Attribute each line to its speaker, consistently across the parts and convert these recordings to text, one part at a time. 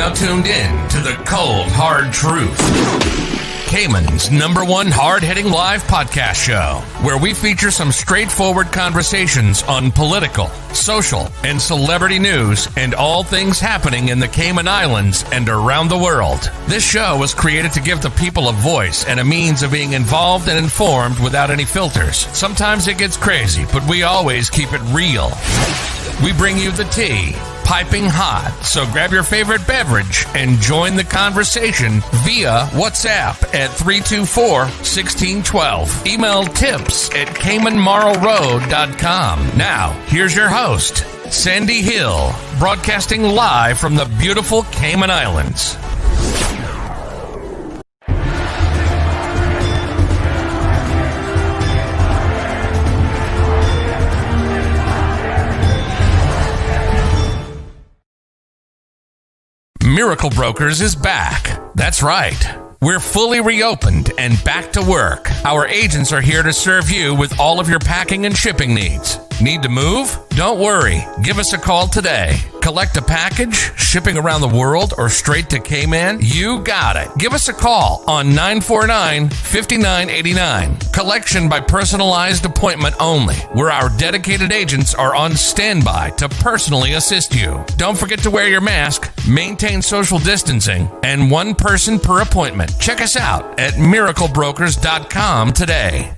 Speaker 1: now tuned in to the Cold Hard Truth, Cayman's #1 hard-hitting live podcast show, where we feature some straightforward conversations on political, social, and celebrity news and all things happening in the Cayman Islands and around the world. This show was created to give the people a voice and a means of being involved and informed without any filters. Sometimes it gets crazy, but we always keep it real. We bring you the tea, piping hot, so grab your favorite beverage and join the conversation via WhatsApp at 324-1612. Email tips at CaymanMarlRoad.com. Now, here's your host, Sandy Hill, broadcasting live from the beautiful Cayman Islands. Miracle Brokers is back. That's right. We're fully reopened and back to work. Our agents are here to serve you with all of your packing and shipping needs. Need to move? Don't worry. Give us a call today. Collect a package, shipping around the world, or straight to Cayman? You got it. Give us a call on 949-5989. Collection by personalized appointment only, where our dedicated agents are on standby to personally assist you. Don't forget to wear your mask, maintain social distancing, and one person per appointment. Check us out at miraclebrokers.com today.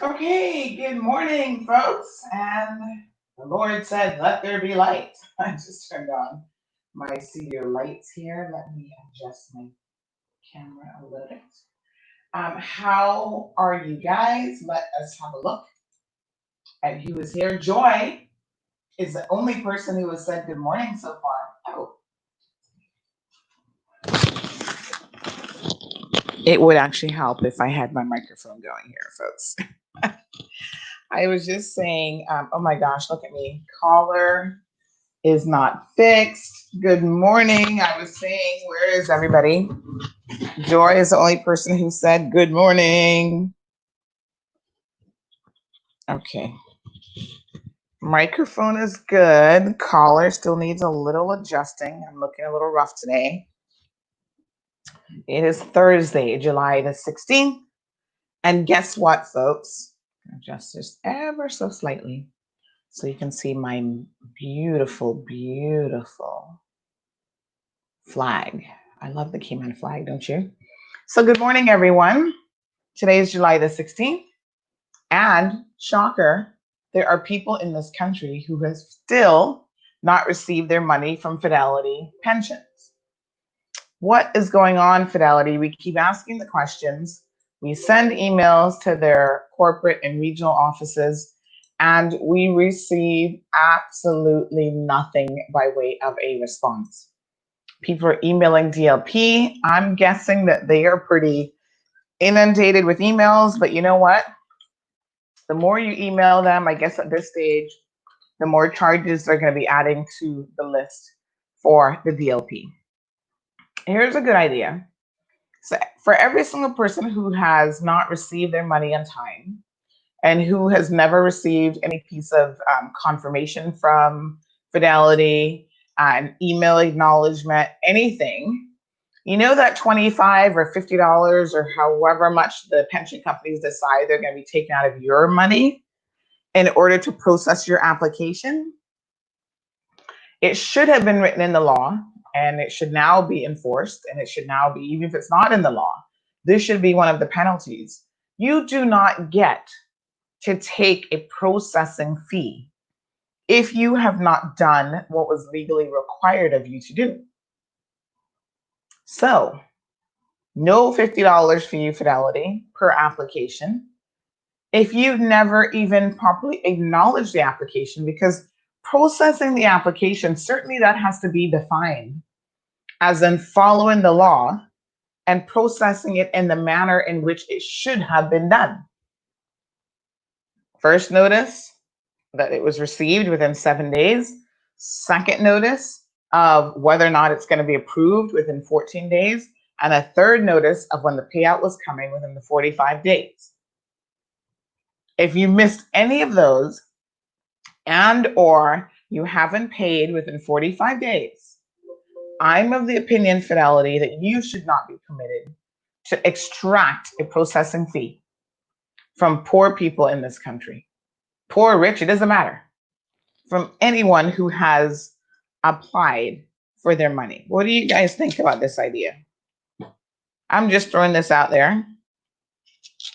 Speaker 2: Okay, good morning, folks. And the Lord said, let there be light. I just turned on my studio lights here. Let me adjust my camera a little bit. How are you guys? Let us have a look at who is here. Joy is the only person who has said good morning so far. Oh. It would actually help if I had my microphone going here, folks. I was just saying, oh my gosh, look at me. Caller is not fixed. Good morning. I was saying, where is everybody? Joy is the only person who said good morning. Okay. Microphone is good. Caller still needs a little adjusting. I'm looking a little rough today. It is Thursday, July the 16th. And guess what, folks? Adjust this ever so slightly so you can see my beautiful, beautiful flag. I love the Cayman flag, don't you? So good morning, everyone. Today is July the 16th, and shocker, there are people in this country who have still not received their money from Fidelity pensions. What is going on, Fidelity? We keep asking the questions. We send emails to their corporate and regional offices, and we receive absolutely nothing by way of a response. People are emailing DLP. I'm guessing that they are pretty inundated with emails, but you know what? The more you email them, I guess at this stage, the more charges they're going to be adding to the list for the DLP. Here's a good idea. So for every single person who has not received their money on time and who has never received any piece of confirmation from Fidelity, an email acknowledgement, anything, you know that $25 or $50 or however much the pension companies decide they're going to be taking out of your money in order to process your application? It should have been written in the law, and it should now be enforced, and it should now be, even if it's not in the law, this should be one of the penalties. You do not get to take a processing fee if you have not done what was legally required of you to do. So, no $50 for you, Fidelity, per application, if you've never even properly acknowledged the application, because processing the application, certainly that has to be defined as in following the law and processing it in the manner in which it should have been done. First notice that it was received within 7 days. Second notice of whether or not it's going to be approved within 14 days. And a third notice of when the payout was coming within the 45 days. If you missed any of those and or you haven't paid within 45 days, I'm of the opinion, Fidelity, that you should not be permitted to extract a processing fee from poor people in this country. Poor or rich, it doesn't matter. From anyone who has applied for their money. What do you guys think about this idea? I'm just throwing this out there.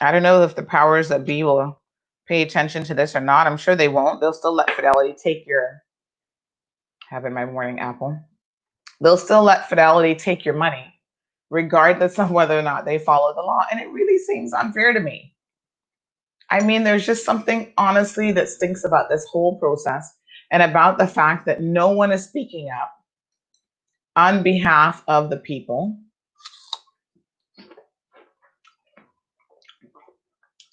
Speaker 2: I don't know if the powers that be will pay attention to this or not. I'm sure they won't. They'll still let Fidelity take your, having my morning apple. They'll still let Fidelity take your money, regardless of whether or not they follow the law. And it really seems unfair to me. I mean, there's just something, honestly, that stinks about this whole process and about the fact that no one is speaking up on behalf of the people.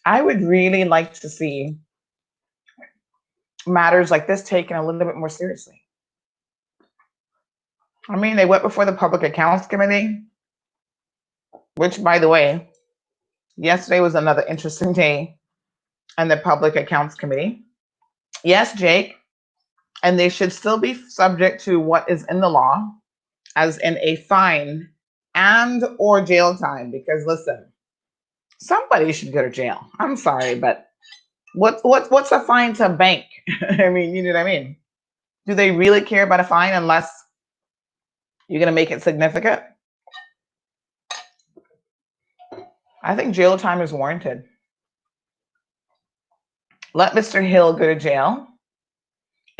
Speaker 2: I would really like to see matters like this taken a little bit more seriously. I mean, they went before the Public Accounts Committee, which, by the way, yesterday was another interesting day in the Public Accounts Committee. Yes, Jake, and they should still be subject to what is in the law, as in a fine and or jail time, because listen, somebody should go to jail. I'm sorry, but what's a fine to a bank? I mean, you know what I mean? Do they really care about a fine unless you're going to make it significant? I think jail time is warranted. Let Mr. Hill go to jail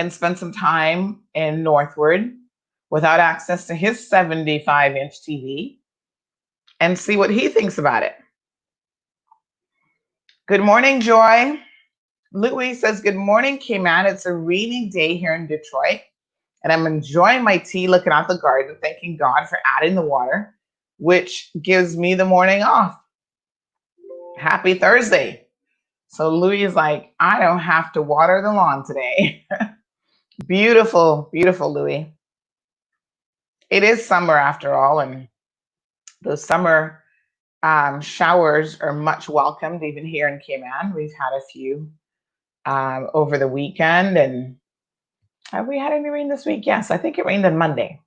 Speaker 2: and spend some time in Northwood without access to his 75-inch TV and see what he thinks about it. Good morning, Joy. Louis says, good morning, K-Man. It's a rainy day here in Detroit, and I'm enjoying my tea, looking out the garden, thanking God for adding the water, which gives me the morning off. Happy Thursday. So Louis is like, I don't have to water the lawn today. Beautiful, beautiful, Louis. It is summer after all, and those summer showers are much welcomed, even here in Cayman. We've had a few over the weekend, and have we had any rain this week? Yes, I think it rained on Monday,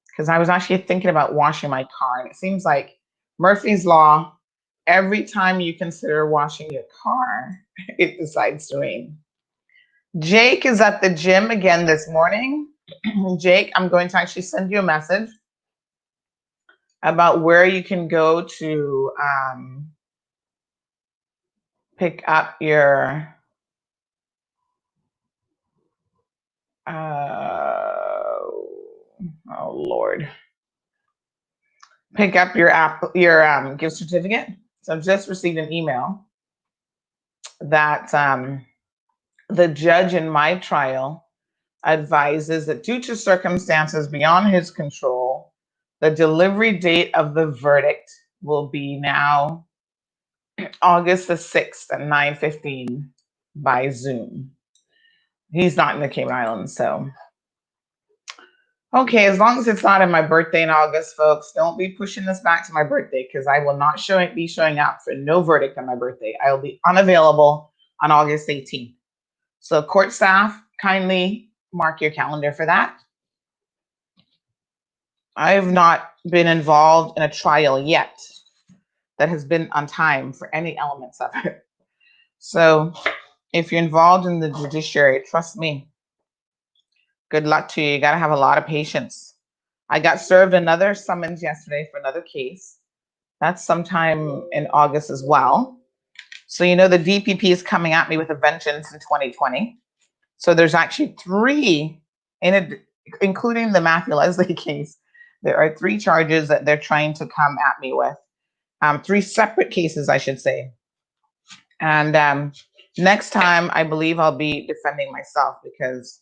Speaker 2: because I was actually thinking about washing my car, and it seems like Murphy's Law, every time you consider washing your car, it decides to rain. Jake is at the gym again this morning. Jake, I'm going to actually send you a message about where you can go to pick up your oh Lord, pick up your gift certificate. So I've just received an email that the judge in my trial advises that due to circumstances beyond his control, the delivery date of the verdict will be now August the 6th at 9:15 by Zoom. He's not in the Cayman Islands, so okay, as long as it's not in my birthday in August, folks, don't be pushing this back to my birthday because I will not be showing up for no verdict on my birthday. I will be unavailable on August 18th. So court staff, kindly mark your calendar for that. I have not been involved in a trial yet that has been on time for any elements of it. So if you're involved in the judiciary, trust me, good luck to you. You got to have a lot of patience. I got served another summons yesterday for another case. That's sometime in August as well. So you know the DPP is coming at me with a vengeance in 2020. So there's actually three, including the Matthew Leslie case. There are three charges that they're trying to come at me with. Three separate cases, I should say. And next time, I believe I'll be defending myself because,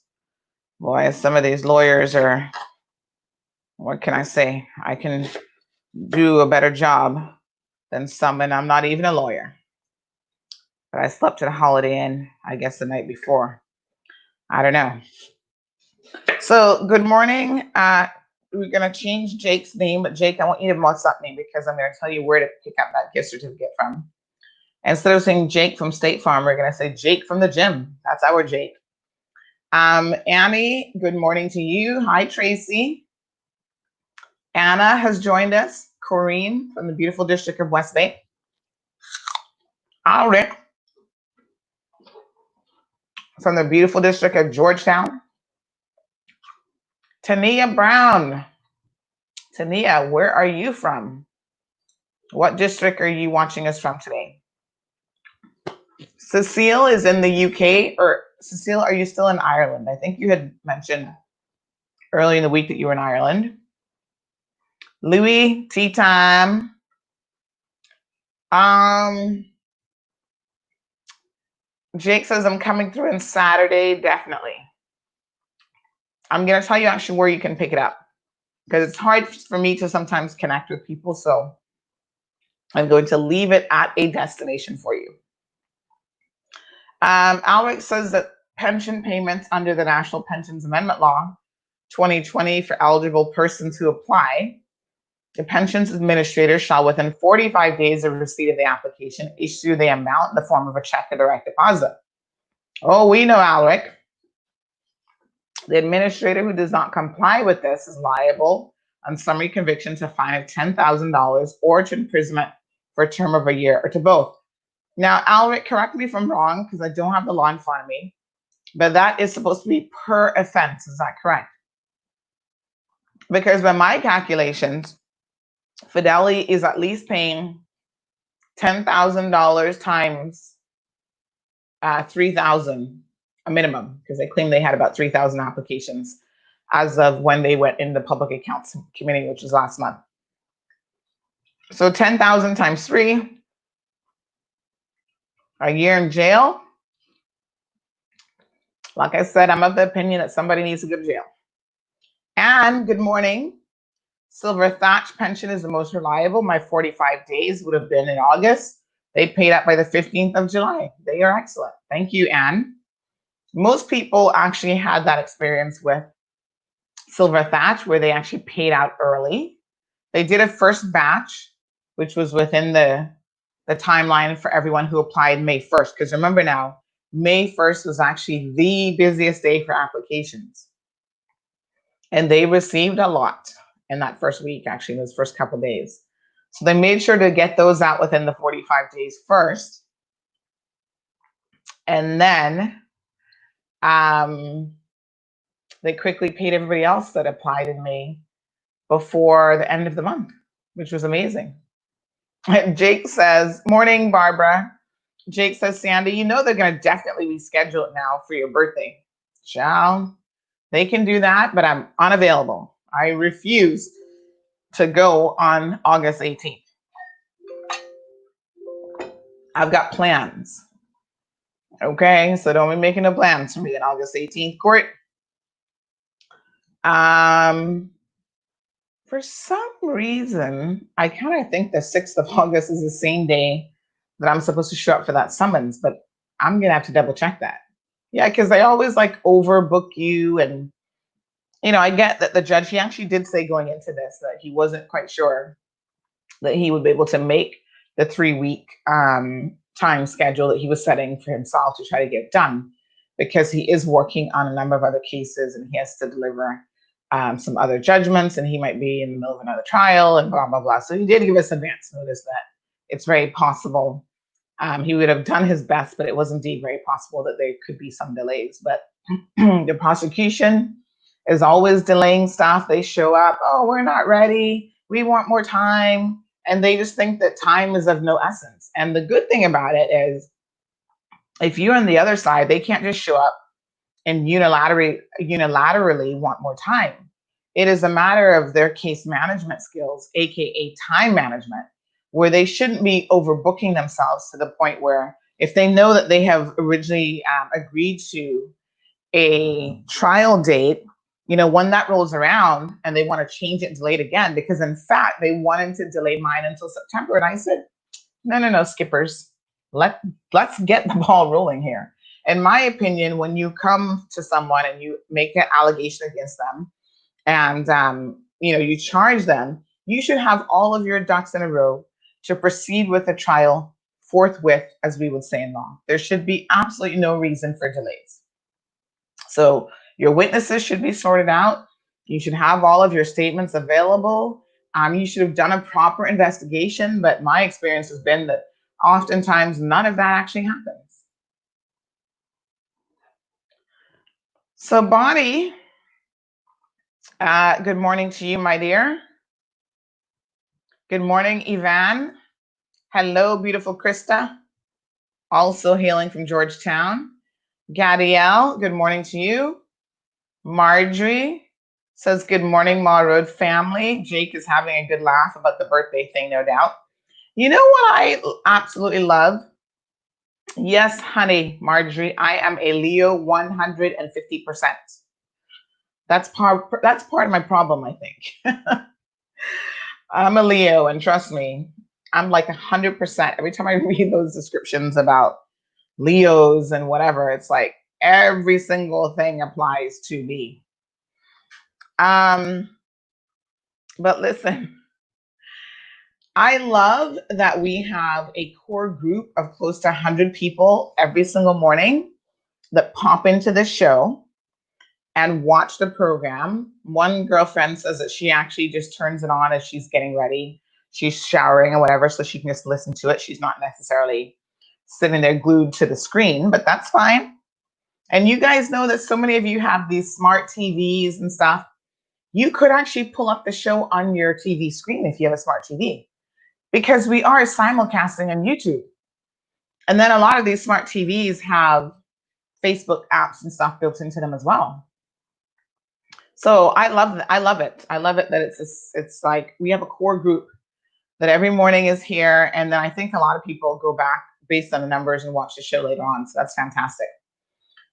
Speaker 2: boy, some of these lawyers are, what can I say? I can do a better job than some, and I'm not even a lawyer. But I slept at a Holiday Inn, I guess, the night before. I don't know. So, good morning. We're going to change Jake's name, but Jake, I want you to WhatsApp me because I'm going to tell you where to pick up that gift certificate from. Instead of saying Jake from State Farm, we're going to say Jake from the gym. That's our Jake. Annie, good morning to you. Hi, Tracy. Anna has joined us. Corrine from the beautiful district of West Bay. Rick from the beautiful district of Georgetown. Tania Brown. Tania, where are you from? What district are you watching us from today? Cecile is in the UK, or Cecile, are you still in Ireland? I think you had mentioned early in the week that you were in Ireland. Louis, tea time. Jake says I'm coming through on Saturday, definitely. I'm going to tell you actually where you can pick it up because it's hard for me to sometimes connect with people. So I'm going to leave it at a destination for you. Alex says that pension payments under the National Pensions Amendment Law 2020 for eligible persons who apply, the pensions administrator shall within 45 days of receipt of the application issue the amount in the form of a check or direct deposit. Oh, we know, Alric. The administrator who does not comply with this is liable on summary conviction to a fine of $10,000 or to imprisonment for a term of a year or to both. Now, Alric, correct me if I'm wrong because I don't have the law in front of me, but that is supposed to be per offense. Is that correct? Because by my calculations, Fidelity is at least paying $10,000 times 3,000, a minimum, because they claim they had about 3,000 applications as of when they went in the Public Accounts Committee, which was last month. So 10,000 times 3, a year in jail. Like I said, I'm of the opinion that somebody needs to go to jail. And good morning. Silver Thatch pension is the most reliable. My 45 days would have been in August. They paid up by the 15th of July. They are excellent. Thank you, Anne. Most people actually had that experience with Silver Thatch where they actually paid out early. They did a first batch, which was within the timeline for everyone who applied May 1st. Because remember now, May 1st was actually the busiest day for applications. And they received a lot in that first week, actually, in those first couple of days. So they made sure to get those out within the 45 days first. And then they quickly paid everybody else that applied in May before the end of the month. which was amazing. Jake says, morning, Barbara. Jake says, Sandy, you know they're going to definitely reschedule it now for your birthday. Child, they can do that, but I'm unavailable. I refuse to go on August 18th. I've got plans. Okay, so don't be making no plans for me on August 18th, Court. For some reason, I kind of think the 6th of August is the same day that I'm supposed to show up for that summons, but I'm gonna have to double check that. Yeah, because they always like overbook you, and I get that the judge, he actually did say going into this that he wasn't quite sure that he would be able to make the 3-week time schedule that he was setting for himself to try to get done, because he is working on a number of other cases and he has to deliver some other judgments, and he might be in the middle of another trial and blah, blah, blah. So he did give us advance notice that it's very possible he would have done his best, but it was indeed very possible that there could be some delays. But the prosecution is always delaying stuff. They show up, oh, we're not ready. We want more time. And they just think that time is of no essence. And the good thing about it is, if you're on the other side, they can't just show up and unilaterally want more time. It is a matter of their case management skills, aka time management, where they shouldn't be overbooking themselves to the point where, if they know that they have originally agreed to a trial date, when that rolls around and they want to change it and delay it again, because in fact they wanted to delay mine until September. And I said, no, skippers, let's get the ball rolling here. In my opinion, when you come to someone and you make an allegation against them and you charge them, you should have all of your ducks in a row to proceed with the trial forthwith, as we would say in law. There should be absolutely no reason for delays. So your witnesses should be sorted out. You should have all of your statements available. You should have done a proper investigation, but my experience has been that oftentimes none of that actually happens. So Bonnie, good morning to you, my dear. Good morning, Ivan. Hello, beautiful Krista, also hailing from Georgetown. Gadiel, good morning to you. Marjorie says, good morning, Ma Road family. Jake is having a good laugh about the birthday thing, no doubt. You know what I absolutely love? Yes, honey, Marjorie, I am a Leo 150%. That's part of my problem, I think. I'm a Leo, and trust me, I'm like 100%. Every time I read those descriptions about Leos and whatever, it's like every single thing applies to me. But listen, I love that we have a core group of close to 100 people every single morning that pop into the show and watch the program. One girlfriend says that she actually just turns it on as she's getting ready. She's showering or whatever, so she can just listen to it. She's not necessarily sitting there glued to the screen, but that's fine. And you guys know that so many of you have these smart TVs and stuff. You could actually pull up the show on your TV screen if you have a smart TV, because we are simulcasting on YouTube. And then a lot of these smart TVs have Facebook apps and stuff built into them as well. So I love it. I love it that it's like we have a core group that every morning is here. And then I think a lot of people go back based on the numbers and watch the show later on. So that's fantastic.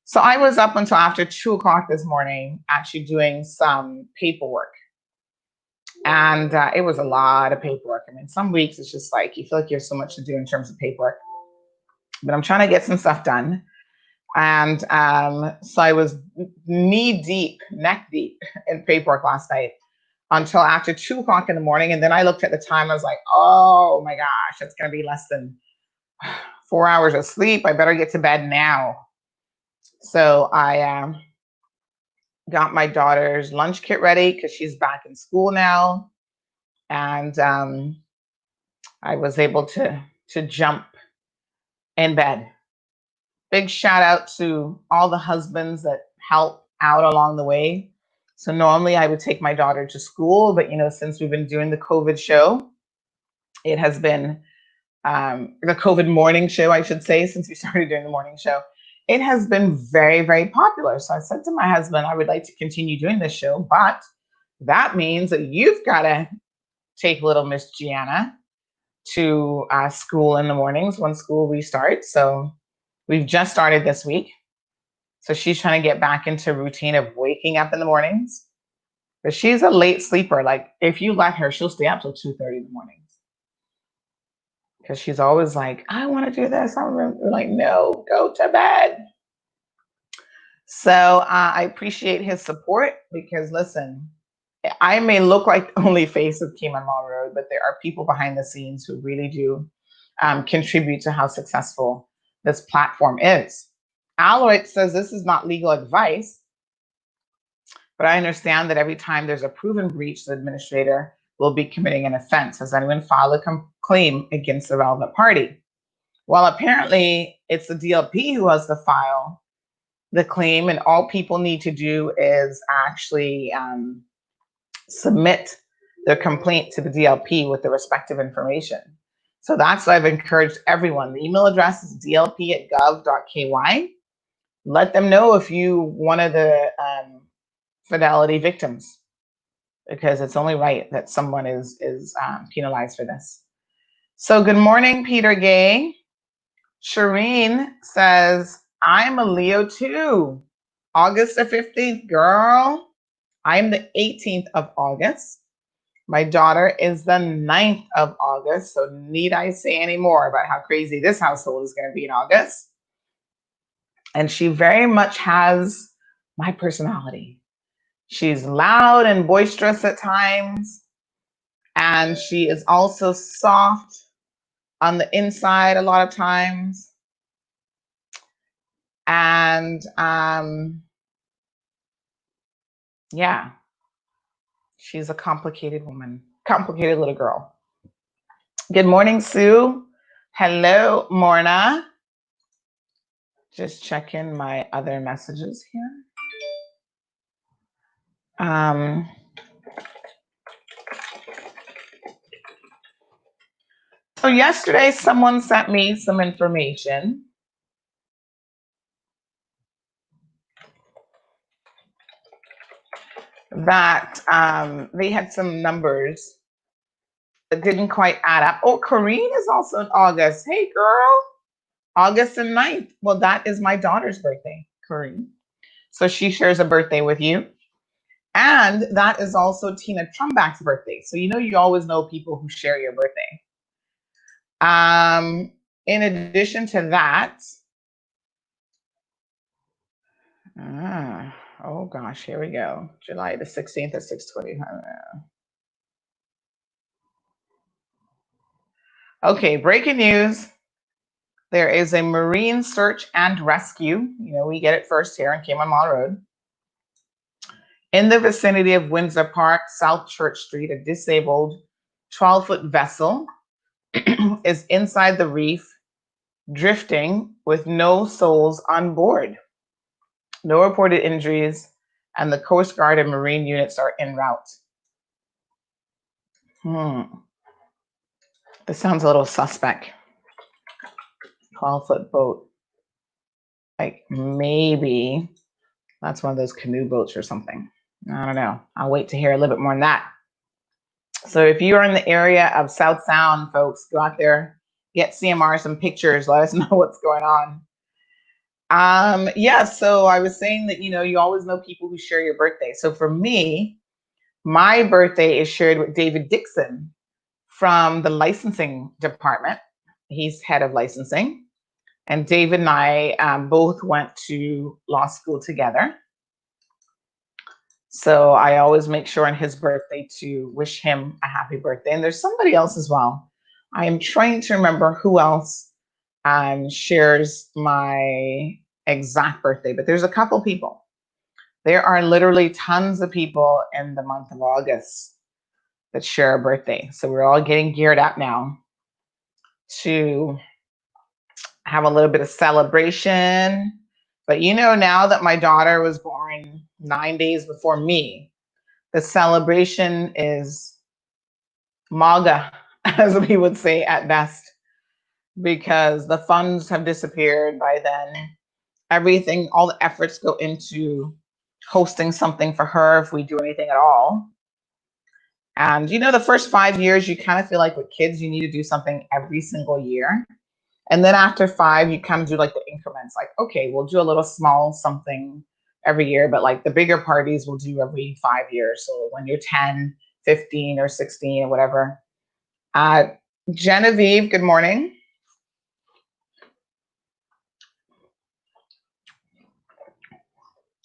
Speaker 2: So I was up until after 2 o'clock this morning, actually doing some paperwork. And it was a lot of paperwork. I mean, some weeks it's just like, you feel like you have so much to do in terms of paperwork, but I'm trying to get some stuff done. And so I was neck deep in paperwork last night until after 2 o'clock in the morning. And then I looked at the time, I was like, oh my gosh, it's gonna be less than 4 hours of sleep. I better get to bed now. So I got my daughter's lunch kit ready because she's back in school now. And I was able to jump in bed. Big shout out to all the husbands that help out along the way. So normally I would take my daughter to school, but since we've been doing the COVID show, It has been the COVID morning show, I should say, since we started doing the morning show. It has been very, very popular. So I said to my husband, I would like to continue doing this show, but that means that you've got to take little Miss Gianna to school in the mornings when school restarts. So we've just started this week. So she's trying to get back into routine of waking up in the mornings. But she's a late sleeper. Like if you let her, she'll stay up till 2:30 in the mornings. Because she's always like, I want to do this. I'm like, no, go to bed. So I appreciate his support because listen, I may look like the only face of Cayman Mall Road, but there are people behind the scenes who really do contribute to how successful this platform is. Aloyd says this is not legal advice, but I understand that every time there's a proven breach, the administrator will be committing an offense. Has anyone filed a claim against the relevant party? Well, apparently it's the DLP who has to file the claim, and all people need to do is actually submit their complaint to the DLP with the respective information. So that's what I've encouraged everyone. The email address is dlp@gov.ky. Let them know if you one of the fidelity victims, because it's only right that someone is penalized for this. So good morning, Peter Gay. Shireen says, I'm a Leo too. August the 15th, girl. I'm the 18th of August. My daughter is the 9th of August. So need I say any more about how crazy this household is going to be in August? And she very much has my personality. She's loud and boisterous at times. And she is also soft on the inside a lot of times. And yeah, she's a complicated woman, complicated little girl. Good morning, Sue. Hello, Morna. Just checking my other messages here. So yesterday, someone sent me some information. That they had some numbers that didn't quite add up. Oh, Corrine is also in August. Hey, girl. August the 9th. Well, that is my daughter's birthday, Corrine. So she shares a birthday with you. And that is also Tina Trumbach's birthday. So you always know people who share your birthday. In addition to that, oh gosh, here we go. July the 16th at 6:20. Okay, breaking news. There is a marine search and rescue. We get it first here on Cayman Mall Road. In the vicinity of Windsor Park, South Church Street, a disabled 12-foot vessel is inside the reef, drifting with no souls on board. No reported injuries, and the Coast Guard and Marine units are en route. This sounds a little suspect. 12-foot boat. Like maybe that's one of those canoe boats or something. I don't know. I'll wait to hear a little bit more on that. So if you're in the area of South Sound, folks, go out there, get CMR some pictures, let us know what's going on. So I was saying that, you always know people who share your birthday. So for me, my birthday is shared with David Dixon from the licensing department. He's head of licensing. And David and I both went to law school together. So I always make sure on his birthday to wish him a happy birthday. And there's somebody else as well. I am trying to remember who else shares my exact birthday, but there's a couple people. There are literally tons of people in the month of August that share a birthday. So we're all getting geared up now to have a little bit of celebration. But now that my daughter was born 9 days before me, the celebration is MAGA as we would say at best, because the funds have disappeared by then. Everything, all the efforts go into hosting something for her if we do anything at all. And the first 5 years, you kind of feel like with kids, you need to do something every single year. And then after 5, you kind of do like the increments, like, okay, we'll do a little small something every year, but like the bigger parties we'll do every 5 years. So when you're 10, 15, or 16 or whatever. Genevieve, good morning.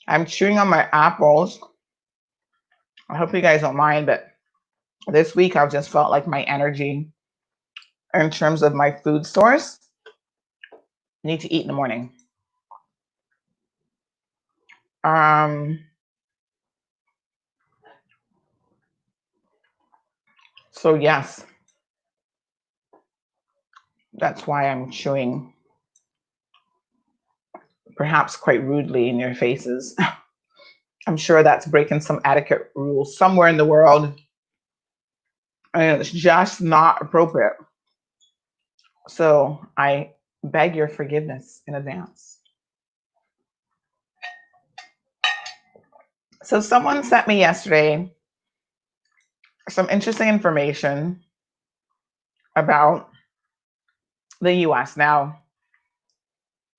Speaker 2: I'm chewing on my apples. I hope you guys don't mind, but this week I've just felt like my energy in terms of my food source need to eat in the morning. So yes, that's why I'm chewing, perhaps quite rudely in your faces. I'm sure that's breaking some etiquette rules somewhere in the world, and it's just not appropriate. So I beg your forgiveness in advance. So someone sent me yesterday some interesting information about the US. Now,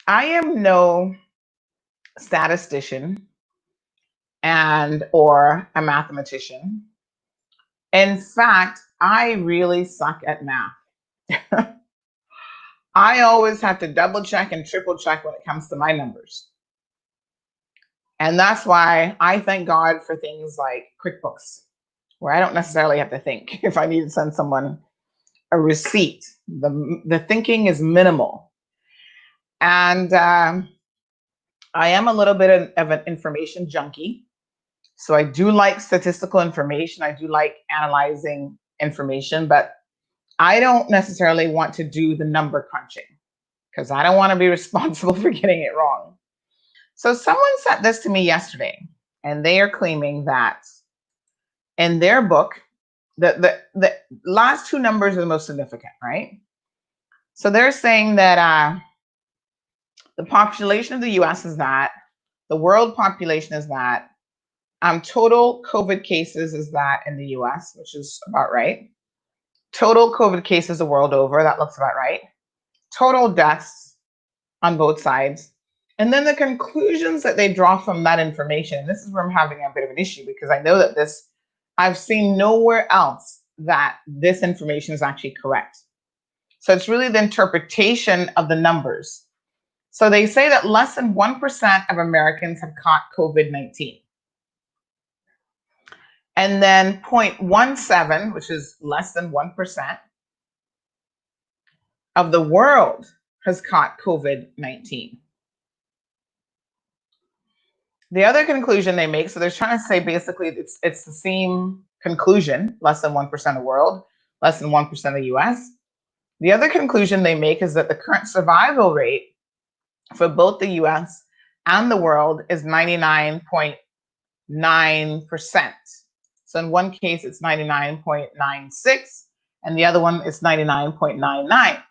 Speaker 2: I am no statistician or a mathematician. In fact, I really suck at math. I always have to double check and triple check when it comes to my numbers. And that's why I thank God for things like QuickBooks, where I don't necessarily have to think if I need to send someone a receipt. The thinking is minimal. And I am a little bit of an information junkie. So I do like statistical information. I do like analyzing information, but I don't necessarily want to do the number crunching because I don't want to be responsible for getting it wrong. So someone sent this to me yesterday, and they are claiming that in their book, the last two numbers are the most significant, right? So they're saying that the population of the US is that, the world population is that, total COVID cases is that in the US, which is about right. Total COVID cases the world over, that looks about right. Total deaths on both sides. And then the conclusions that they draw from that information, this is where I'm having a bit of an issue, because I know that I've seen nowhere else that this information is actually correct. So it's really the interpretation of the numbers. So they say that less than 1% of Americans have caught COVID-19. And then 0.17, which is less than 1% of the world has caught COVID-19. The other conclusion they make, so they're trying to say basically it's the same conclusion, less than 1% of the world, less than 1% of the US. The other conclusion they make is that the current survival rate for both the US and the world is 99.9%. So in one case, it's 99.96, and the other one is 99.99.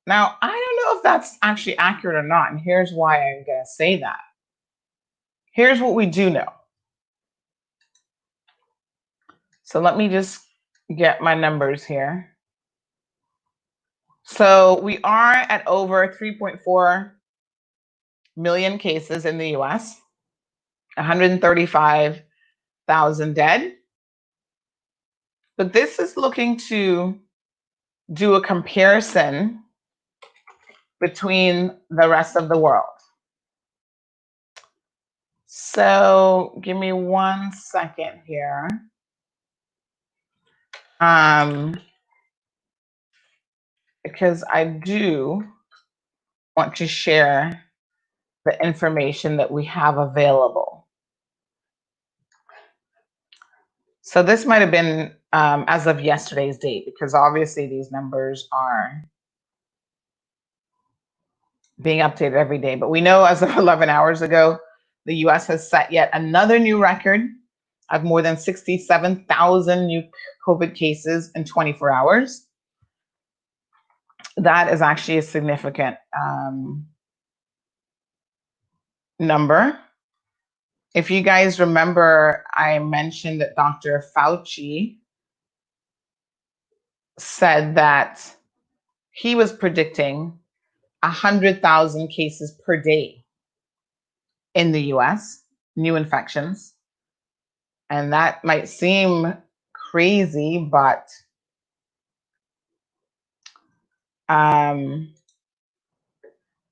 Speaker 2: Now, I don't know if that's actually accurate or not, and here's why I'm going to say that. Here's what we do know. So let me just get my numbers here. So we are at over 3.4 million cases in the US, 135,000 dead. But this is looking to do a comparison between the rest of the world. So give me 1 second here. Because I do want to share the information that we have available. So this might have been as of yesterday's date, because obviously these numbers are being updated every day. But we know as of 11 hours ago, the US has set yet another new record of more than 67,000 new COVID cases in 24 hours. That is actually a significant number. If you guys remember, I mentioned that Dr. Fauci said that he was predicting 100,000 cases per day in the US, new infections. And that might seem crazy, but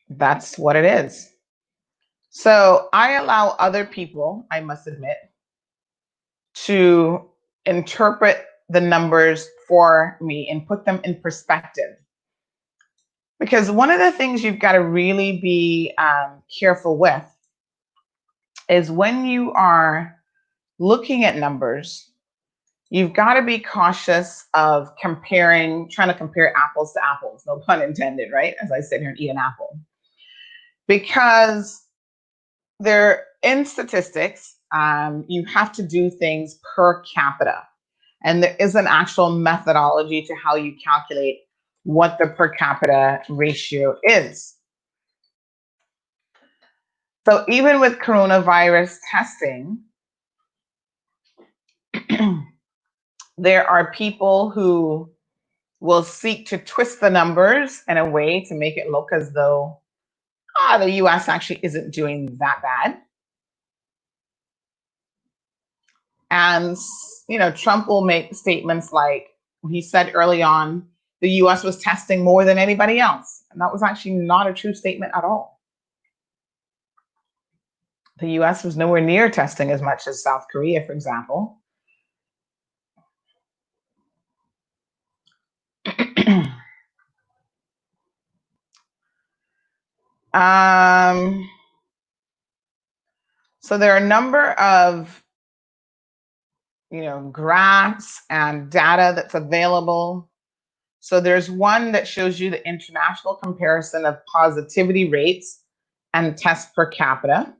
Speaker 2: that's what it is. So I allow other people, I must admit, to interpret the numbers for me and put them in perspective. Because one of the things you've got to really be careful with is when you are looking at numbers, you've got to be cautious of trying to compare apples to apples, no pun intended, right? As I sit here and eat an apple. Because in statistics, you have to do things per capita. And there is an actual methodology to how you calculate what the per capita ratio is. So even with coronavirus testing, there are people who will seek to twist the numbers in a way to make it look as though the US actually isn't doing that bad. And, Trump will make statements like he said early on, the US was testing more than anybody else. And that was actually not a true statement at all. The US was nowhere near testing as much as South Korea, for example. So there are a number of graphs and data that's available. So there's one that shows you the international comparison of positivity rates and tests per capita.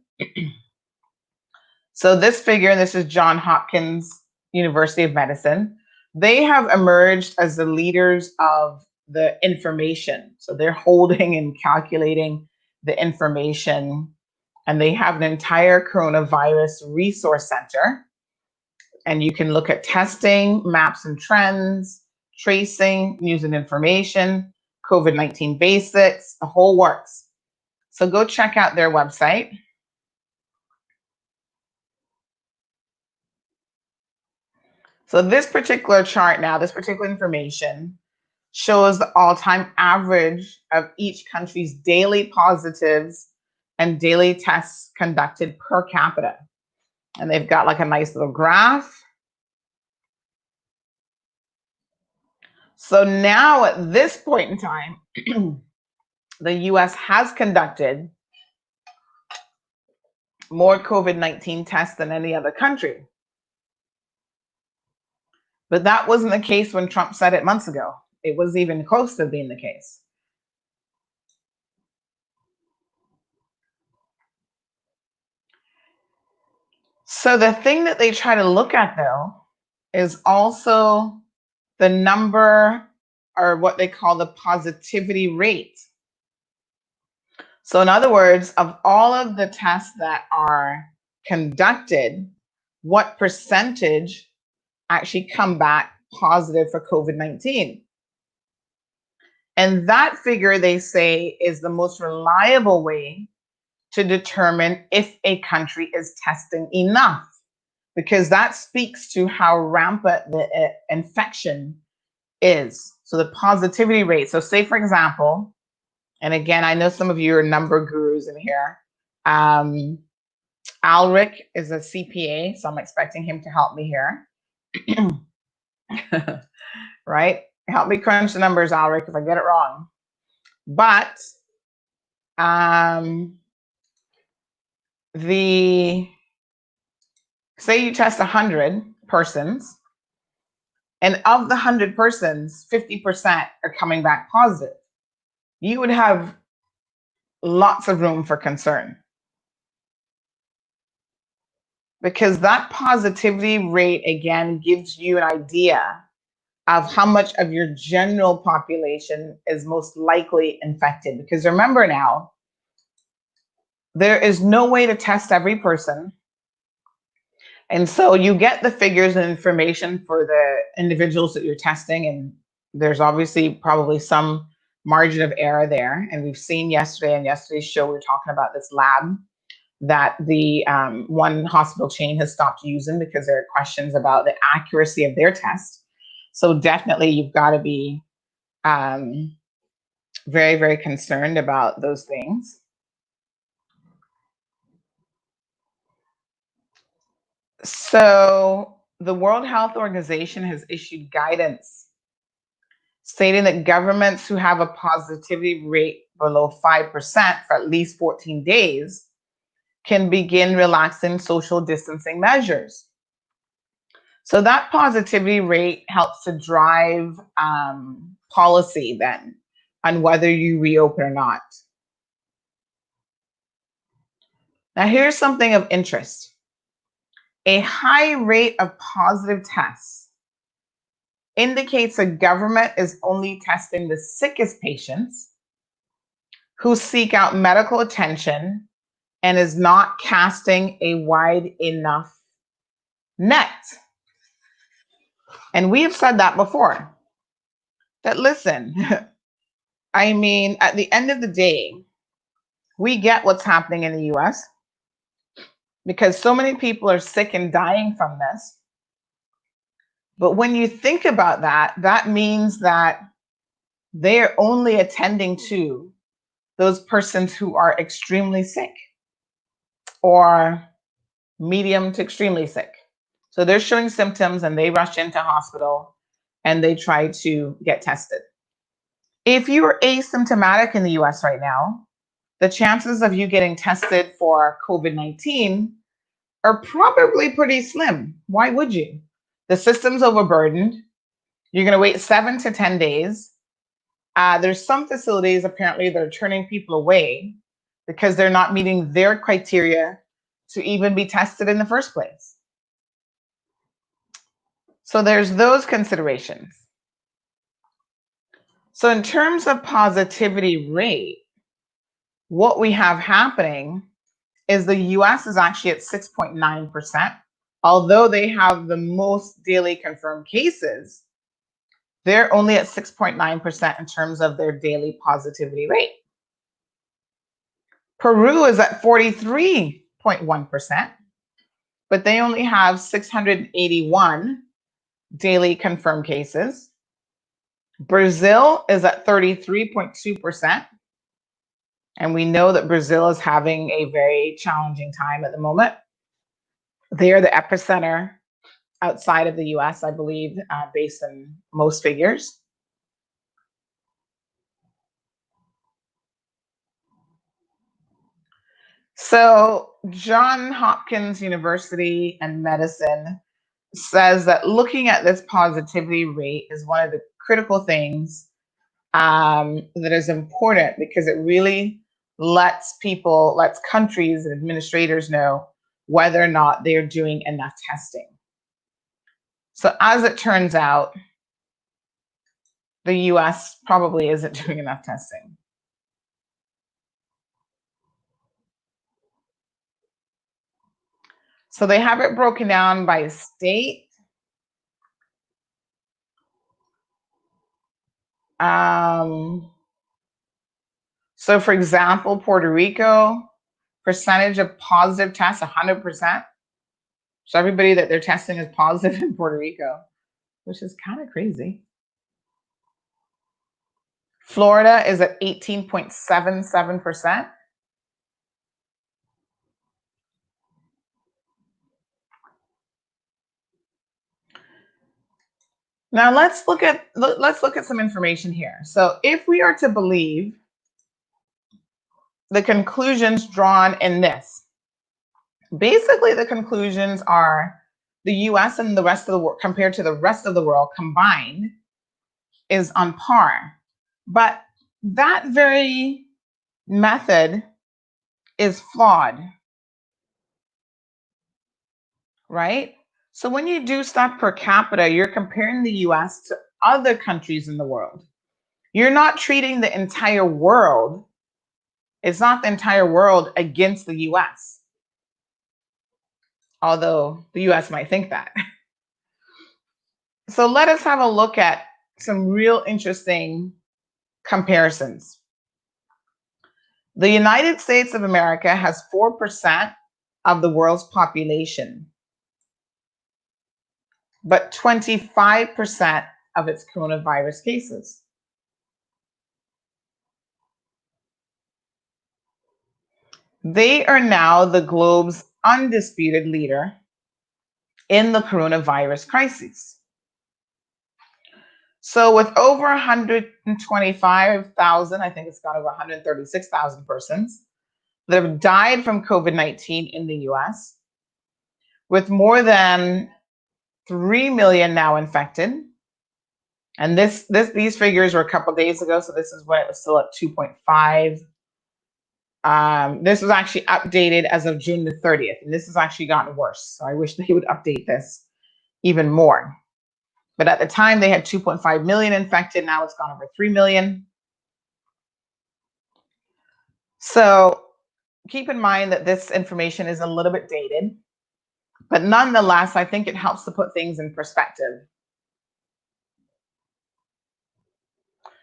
Speaker 2: So this is Johns Hopkins University of Medicine. They have emerged as the leaders of the information. So they're holding and calculating the information, and they have an entire coronavirus resource center. And you can look at testing, maps and trends, tracing, news and information, COVID-19 basics, the whole works. So go check out their website. So this particular chart now, this particular information shows the all-time average of each country's daily positives and daily tests conducted per capita. And they've got like a nice little graph. So now at this point in time, the US has conducted more COVID-19 tests than any other country. But that wasn't the case when Trump said it months ago. It was even close to being the case. So the thing that they try to look at, though, is also the number, or what they call the positivity rate. So in other words, of all of the tests that are conducted, what percentage actually come back positive for COVID-19? And that figure, they say, is the most reliable way to determine if a country is testing enough, because that speaks to how rampant the infection is. So the positivity rate. So say, for example, and again, I know some of you are number gurus in here. Alric is a CPA, so I'm expecting him to help me here. Right? Help me crunch the numbers, Alric, if I get it wrong. But say you test 100 persons, and of the 100 persons, 50% are coming back positive. You would have lots of room for concern. because that positivity rate again gives you an idea of how much of your general population is most likely infected. Because remember now, there is no way to test every person. And so you get the figures and information for the individuals that you're testing, and there's obviously probably some margin of error there. And we've seen yesterday in yesterday's show, we were talking about this lab that the one hospital chain has stopped using because there are questions about the accuracy of their test. So definitely you've got to be very, very concerned about those things. So the World Health Organization has issued guidance stating that governments who have a positivity rate below 5% for at least 14 days can begin relaxing social distancing measures. So that positivity rate helps to drive policy then on whether you reopen or not. Now, here's something of interest. A high rate of positive tests indicates a government is only testing the sickest patients who seek out medical attention and is not casting a wide enough net. And we have said that before, that listen, I mean, at the end of the day, we get what's happening in the US because so many people are sick and dying from this. But when you think about that, that means that they're only attending to those persons who are extremely sick or medium to extremely sick. So they're showing symptoms and they rush into hospital and they try to get tested. If you are asymptomatic in the US right now, the chances of you getting tested for COVID-19 are probably pretty slim. Why would you? The system's overburdened. You're going to wait 7 to 10 days. There's some facilities apparently that are turning people away because they're not meeting their criteria to even be tested in the first place. So there's those considerations. So in terms of positivity rate, what we have happening is the US is actually at 6.9%. Although they have the most daily confirmed cases, they're only at 6.9% in terms of their daily positivity rate. Peru is at 43.1%, but they only have 681 daily confirmed cases. Brazil is at 33.2%. And we know that Brazil is having a very challenging time at the moment. They are the epicenter outside of the US, I believe, based on most figures. So Johns Hopkins University and Medicine says that looking at this positivity rate is one of the critical things that is important because it really lets countries and administrators know whether or not they're doing enough testing. So as it turns out, the US probably isn't doing enough testing. So they have it broken down by state. So for example, Puerto Rico, percentage of positive tests, 100%. So everybody that they're testing is positive in Puerto Rico, which is kind of crazy. Florida is at 18.77%. Now let's look at some information here. So if we are to believe the conclusions drawn in this, basically the conclusions are the US and the rest of the world compared to the rest of the world combined is on par. But that very method is flawed. right? So when you do stuff per capita, you're comparing the US to other countries in the world. You're not treating the entire world. It's not the entire world against the US, although the US might think that. So let us have a look at some real interesting comparisons. The United States of America has 4% of the world's population, but 25% of its coronavirus cases. They are now the globe's undisputed leader in the coronavirus crisis. So with over 125,000, I think it's gone over 136,000 persons that have died from COVID-19 in the US, with more than 3 million now infected. And these figures were a couple days ago, so this is when it was still at 2.5. This was actually updated as of June the 30th, and this has actually gotten worse. So I wish they would update this even more. But at the time, they had 2.5 million infected. Now it's gone over 3 million. So keep in mind that this information is a little bit dated, but nonetheless, I think it helps to put things in perspective.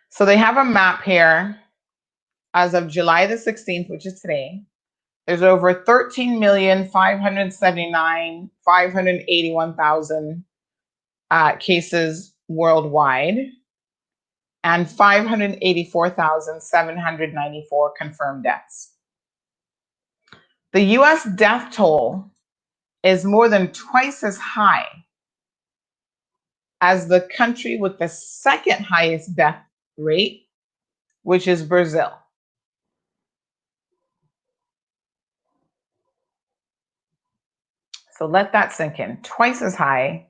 Speaker 2: So they have a map here as of July the 16th, which is today. There's over 13,579,581,000 cases worldwide and 584,794 confirmed deaths. The US death toll is more than twice as high as the country with the second highest death rate, which is Brazil. So let that sink in, twice as high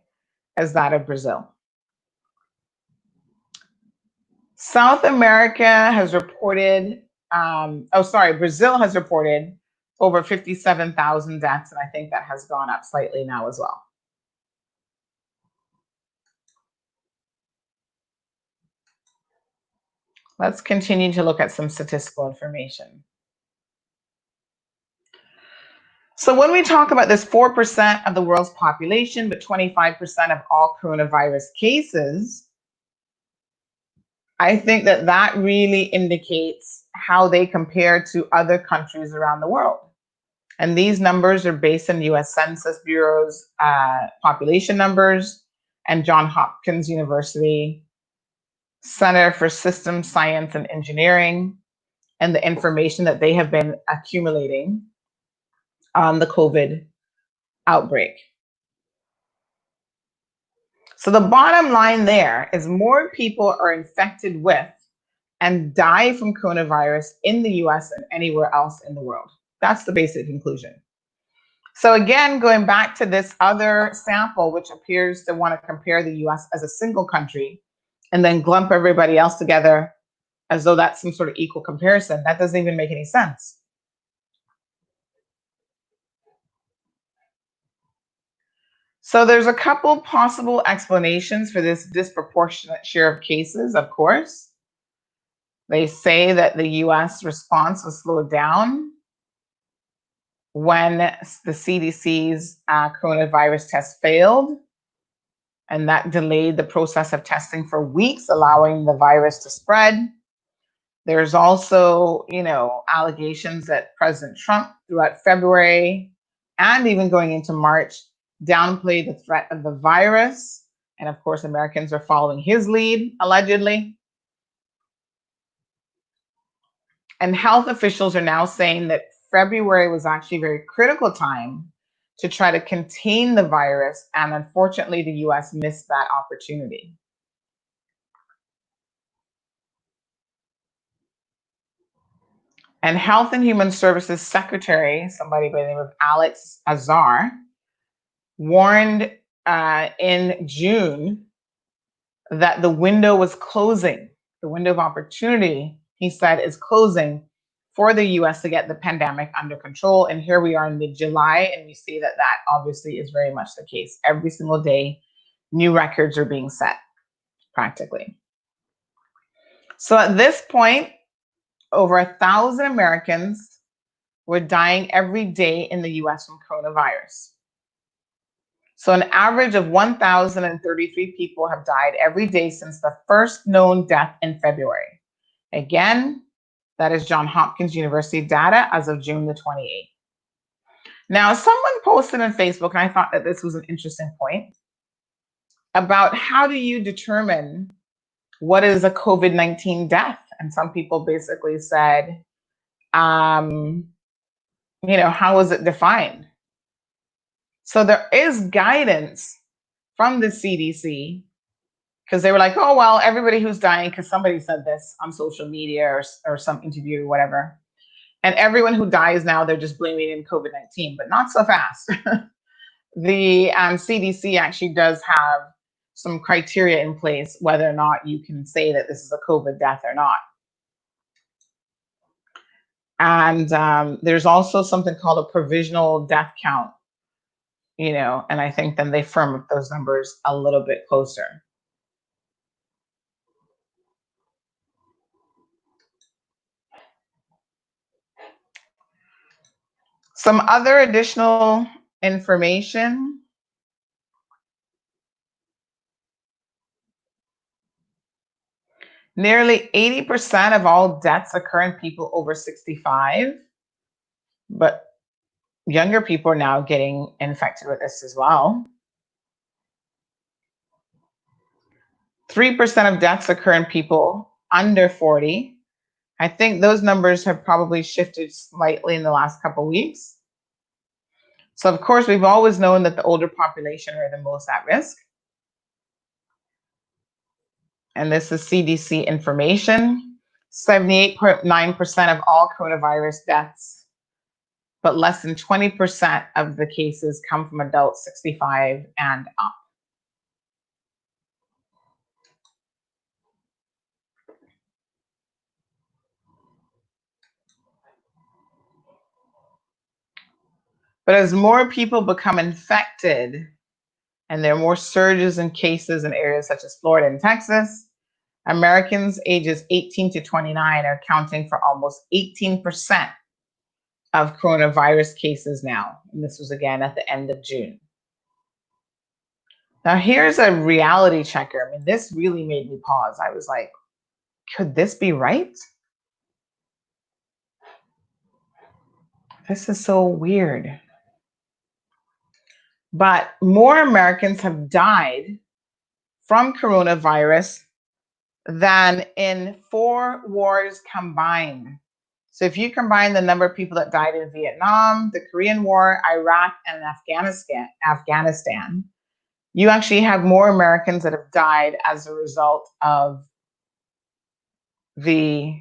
Speaker 2: as that of Brazil. South America has reported, Brazil has reported over 57,000 deaths, and I think that has gone up slightly now as well. Let's continue to look at some statistical information. So when we talk about this 4% of the world's population, but 25% of all coronavirus cases, I think that that really indicates how they compare to other countries around the world. And these numbers are based on US Census Bureau's population numbers and Johns Hopkins University Center for Systems Science and Engineering, and the information that they have been accumulating on the COVID outbreak. So the bottom line there is more people are infected with and die from coronavirus in the US than anywhere else in the world. That's the basic conclusion. So again, going back to this other sample, which appears to want to compare the US as a single country and then lump everybody else together as though that's some sort of equal comparison, that doesn't even make any sense. So there's a couple possible explanations for this disproportionate share of cases, of course. They say that the US response was slowed down when the CDC's coronavirus test failed, and that delayed the process of testing for weeks, allowing the virus to spread. There's also, allegations that President Trump throughout February and even going into March downplayed the threat of the virus. And of course, Americans are following his lead, allegedly. And health officials are now saying that February was actually a very critical time to try to contain the virus. And unfortunately, the US missed that opportunity. And Health and Human Services Secretary, somebody by the name of Alex Azar, warned in June that the window was closing. The window of opportunity, he said, is closing for the US to get the pandemic under control. And here we are in mid-July, and we see that that obviously is very much the case. Every single day, new records are being set, practically. So at this point, over 1,000 Americans were dying every day in the US from coronavirus. So an average of 1,033 people have died every day since the first known death in February. Again, that is Johns Hopkins University data as of June the 28th. Now, someone posted on Facebook, and I thought that this was an interesting point, about how do you determine what is a COVID-19 death? And some people basically said, how is it defined? So there is guidance from the CDC, because they were like, oh, well, everybody who's dying, because somebody said this on social media or some interview or whatever. And everyone who dies now, they're just blaming it in COVID-19, but not so fast. The CDC actually does have some criteria in place whether or not you can say that this is a COVID death or not. And there's also something called a provisional death count, and I think then they firm up those numbers a little bit closer. Some other additional information. Nearly 80% of all deaths occur in people over 65, but younger people are now getting infected with this as well. 3% of deaths occur in people under 40. I think those numbers have probably shifted slightly in the last couple of weeks. So of course, we've always known that the older population are the most at risk. And this is CDC information. 78.9% of all coronavirus deaths, but less than 20% of the cases come from adults 65 and up. But as more people become infected, and there are more surges in cases in areas such as Florida and Texas, Americans ages 18 to 29 are accounting for almost 18% of coronavirus cases now. And this was again at the end of June. Now here's a reality checker. I mean, this really made me pause. I was like, could this be right? This is so weird. But more Americans have died from coronavirus than in 4 wars combined. So if you combine the number of people that died in Vietnam, the Korean War, Iraq, and Afghanistan, you actually have more Americans that have died as a result of the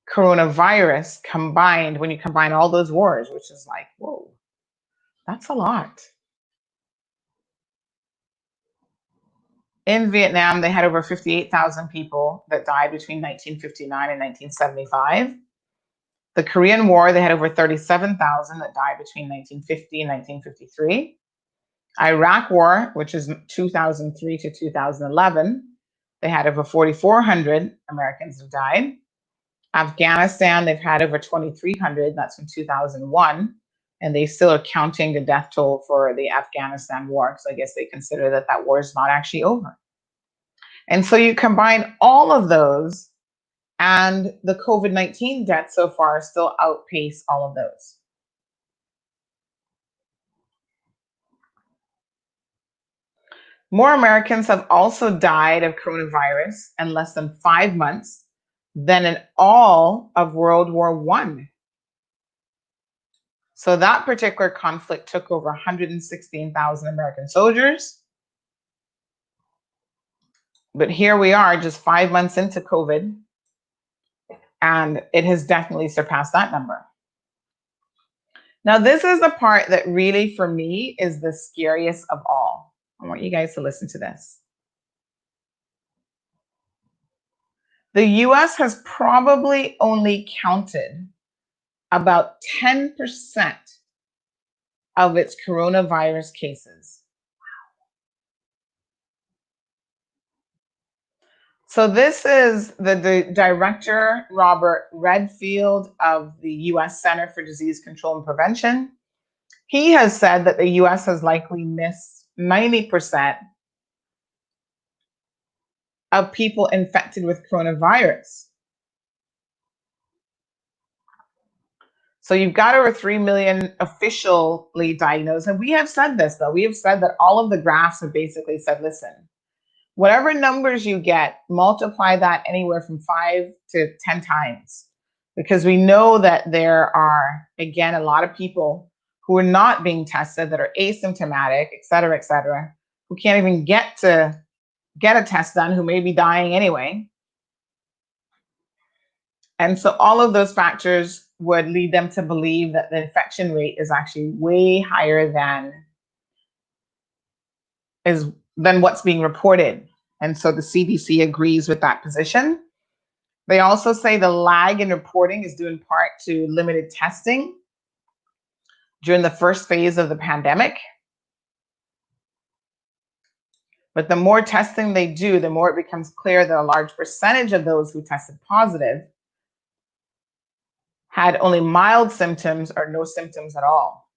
Speaker 2: coronavirus combined, when you combine all those wars, which is like, whoa, that's a lot. In Vietnam, they had over 58,000 people that died between 1959 and 1975. The Korean War, they had over 37,000 that died between 1950 and 1953. Iraq War, which is 2003 to 2011, they had over 4,400 Americans have died. Afghanistan, they've had over 2,300, that's from 2001. And they still are counting the death toll for the Afghanistan war, because I guess they consider that that war is not actually over. And so you combine all of those, and the COVID-19 deaths so far still outpace all of those. More Americans have also died of coronavirus in less than 5 months than in all of World War I. So that particular conflict took over 116,000 American soldiers. But here we are just 5 months into COVID, and it has definitely surpassed that number. Now, this is the part that really, for me, is the scariest of all. I want you guys to listen to this. The US has probably only counted about 10% of its coronavirus cases. So this is the director, Robert Redfield of the US Center for Disease Control and Prevention. He has said that the US has likely missed 90% of people infected with coronavirus. So you've got over 3 million officially diagnosed. And we have said this, though. We have said that all of the graphs have basically said, listen, whatever numbers you get, multiply that anywhere from 5 to 10 times. Because we know that there are, again, a lot of people who are not being tested, that are asymptomatic, et cetera, who can't even get a test done, who may be dying anyway. And so all of those factors would lead them to believe that the infection rate is actually way higher than what's being reported. And so the CDC agrees with that position. They also say the lag in reporting is due in part to limited testing during the first phase of the pandemic. But the more testing they do, the more it becomes clear that a large percentage of those who tested positive had only mild symptoms or no symptoms at all.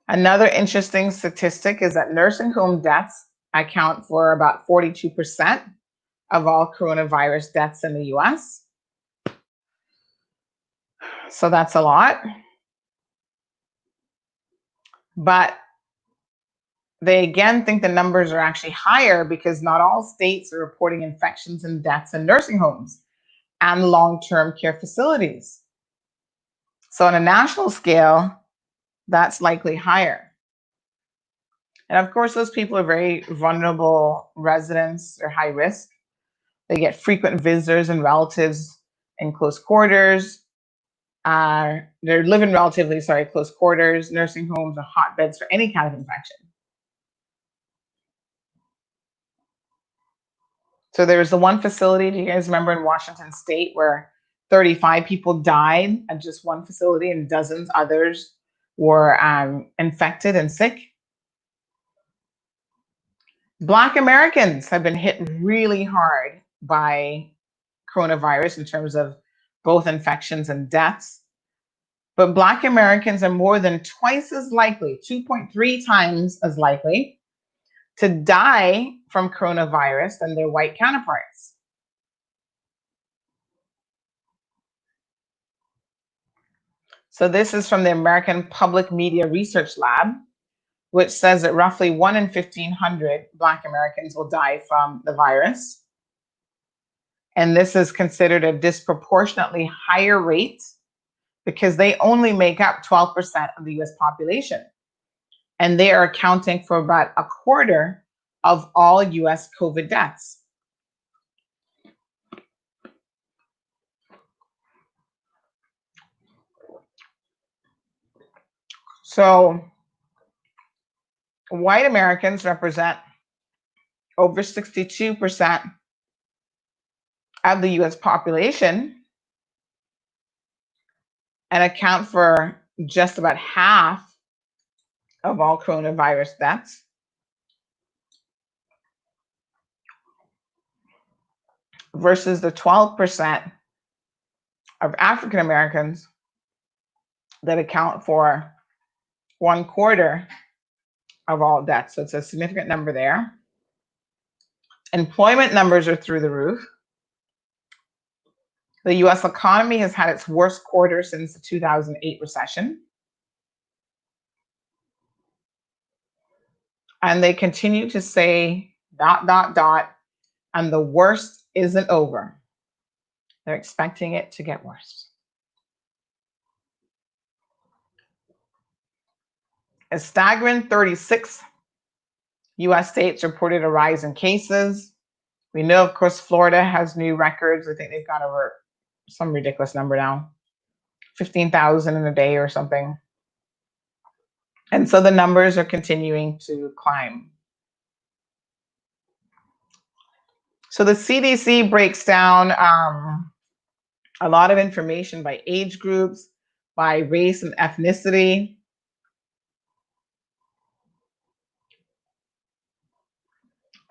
Speaker 2: Another interesting statistic is that nursing home deaths account for about 42% of all coronavirus deaths in the US. So that's a lot. But they again think the numbers are actually higher because not all states are reporting infections and deaths in nursing homes and long-term care facilities. So on a national scale, that's likely higher. And of course, those people are very vulnerable residents. They're high risk. They get frequent visitors and relatives in close quarters. They're living relatively, close quarters. Nursing homes are hotbeds for any kind of infection. So there was the one facility, do you guys remember, in Washington State where 35 people died at just one facility and dozens others were infected and sick? Black Americans have been hit really hard by coronavirus in terms of both infections and deaths. But Black Americans are more than twice as likely, 2.3 times as likely, to die from coronavirus than their white counterparts. So this is from the American Public Media Research Lab, which says that roughly 1 in 1,500 Black Americans will die from the virus. And this is considered a disproportionately higher rate because they only make up 12% of the US population. And they are accounting for about a quarter of all US COVID deaths. So white Americans represent over 62% of the US population and account for just about half of all coronavirus deaths. Versus the 12% of African Americans that account for 1/4 of all deaths. So it's a significant number there. Employment numbers are through the roof. The US economy has had its worst quarter since the 2008 recession. And they continue to say ... and the worst isn't over. They're expecting it to get worse. A staggering 36 US states reported a rise in cases. We know, of course, Florida has new records. I think they've got over some ridiculous number now, 15,000 in a day or something. And so the numbers are continuing to climb. So the CDC breaks down a lot of information by age groups, by race and ethnicity.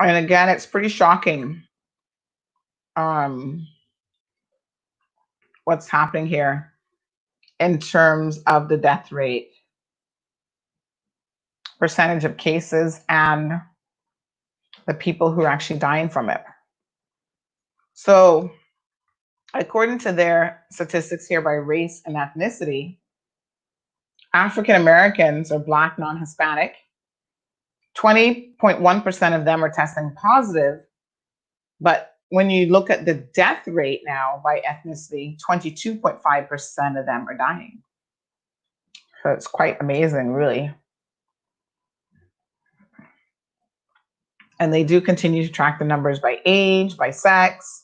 Speaker 2: And again, it's pretty shocking what's happening here in terms of the death rate, percentage of cases, and the people who are actually dying from it. So according to their statistics here by race and ethnicity, African Americans or Black non-Hispanic, 20.1% of them are testing positive. But when you look at the death rate now by ethnicity, 22.5% of them are dying. So it's quite amazing, really. And they do continue to track the numbers by age, by sex.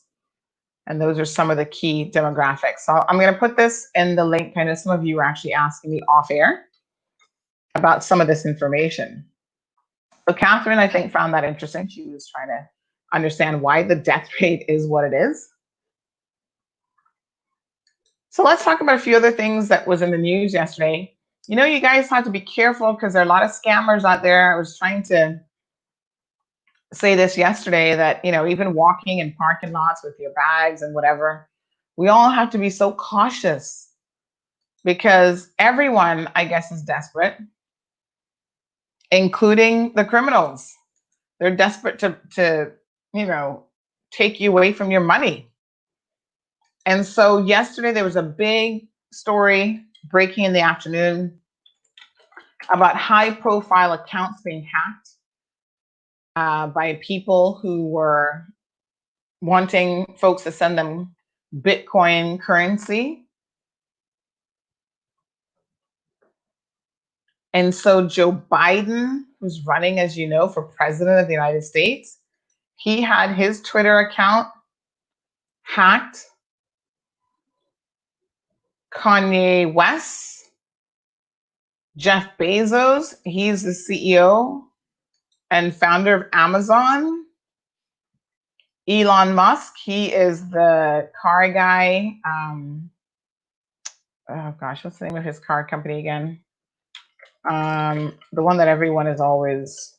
Speaker 2: And those are some of the key demographics. So I'm going to put this in the link. I know some of you were actually asking me off air about some of this information. So Catherine, I think, found that interesting. She was trying to understand why the death rate is what it is. So let's talk about a few other things that was in the news yesterday. You know, you guys have to be careful because there are a lot of scammers out there. I was trying to say this yesterday that, you know, even walking in parking lots with your bags and whatever, we all have to be so cautious because everyone, I guess, is desperate, including the criminals. They're desperate to you know, take you away from your money. And so yesterday there was a big story breaking in the afternoon about high profile accounts being hacked by people who were wanting folks to send them Bitcoin currency. And so Joe Biden, who's running, as you know, for president of the United States, he had his Twitter account hacked. Kanye West, Jeff Bezos, he's the CEO and founder of Amazon. Elon Musk, he is the car guy. Oh gosh, what's the name of his car company again? The one that everyone is always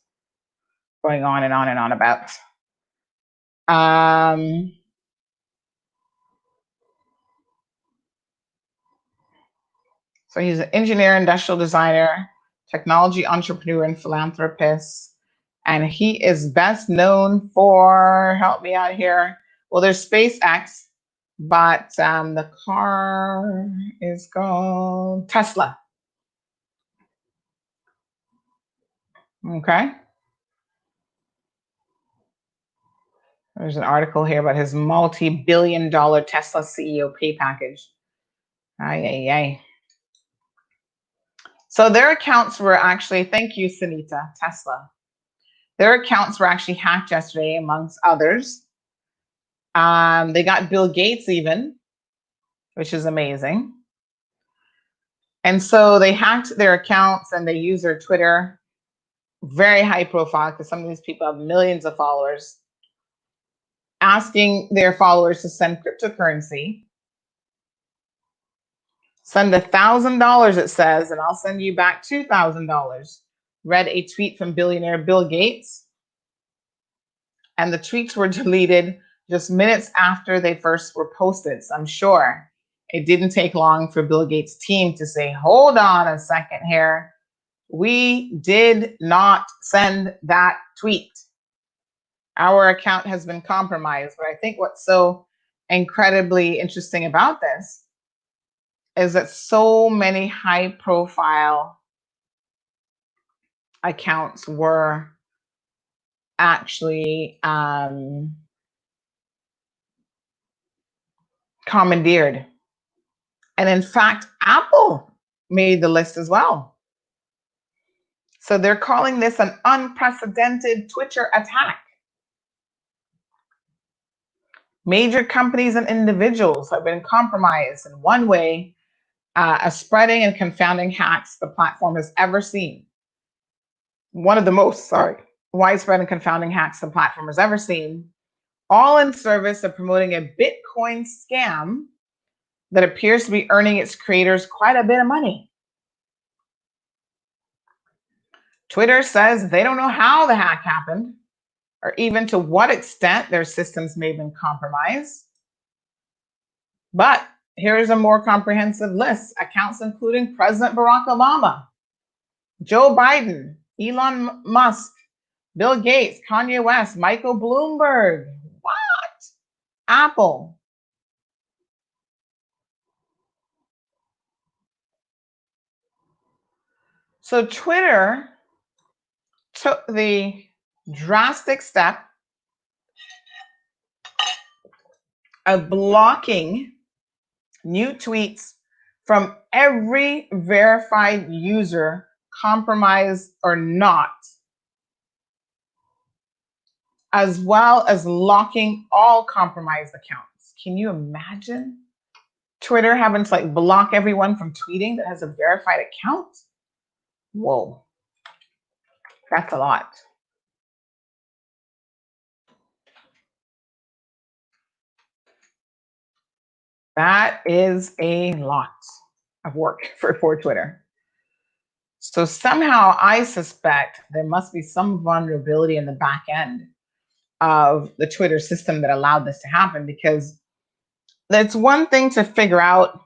Speaker 2: going on and on and on about. So he's an engineer, industrial designer, technology entrepreneur, and philanthropist. And he is best known for, help me out here. Well, there's SpaceX, but the car is called Tesla. Okay. There's an article here about his multi-billion-dollar Tesla CEO pay package. Ay, ay, ay. So their accounts were actually, thank you, Sunita, Tesla. Their accounts were actually hacked yesterday, amongst others. They got Bill Gates even, which is amazing. And so they hacked their accounts and they used their Twitter, very high profile, because some of these people have millions of followers, asking their followers to send cryptocurrency. Send $1,000, it says, and I'll send you back $2,000. Read a tweet from billionaire Bill Gates. And the tweets were deleted just minutes after they first were posted. So I'm sure it didn't take long for Bill Gates' team to say, hold on a second here. We did not send that tweet. Our account has been compromised. But I think what's so incredibly interesting about this is that so many high profile accounts were actually commandeered. And in fact, Apple made the list as well. So they're calling this an unprecedented Twitter attack. Major companies and individuals have been compromised in one way, a spreading and confounding hacks the platform has ever seen. One of the most, widespread and confounding hacks the platform has ever seen. all in service of promoting a Bitcoin scam that appears to be earning its creators quite a bit of money. Twitter says they don't know how the hack happened or even to what extent their systems may have been compromised. But here's a more comprehensive list. Accounts including President Barack Obama, Joe Biden, Elon Musk, Bill Gates, Kanye West, Michael Bloomberg. What? Apple. So Twitter took the drastic step of blocking new tweets from every verified user, compromised or not, as well as locking all compromised accounts. Can you imagine Twitter having to block everyone from tweeting that has a verified account? Whoa, that's a lot. That is a lot of work for Twitter. So somehow I suspect there must be some vulnerability in the back end of the Twitter system that allowed this to happen, because it's one thing to figure out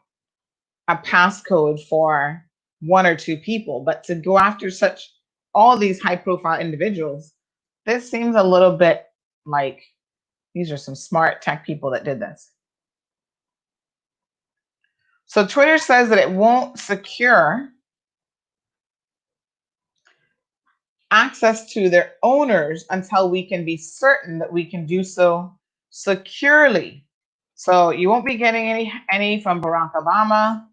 Speaker 2: a passcode for one or two people, but to go after all these high profile individuals, this seems a little bit like these are some smart tech people that did this. So Twitter says that it won't secure access to their owners until we can be certain that we can do so securely. So you won't be getting any from Barack Obama,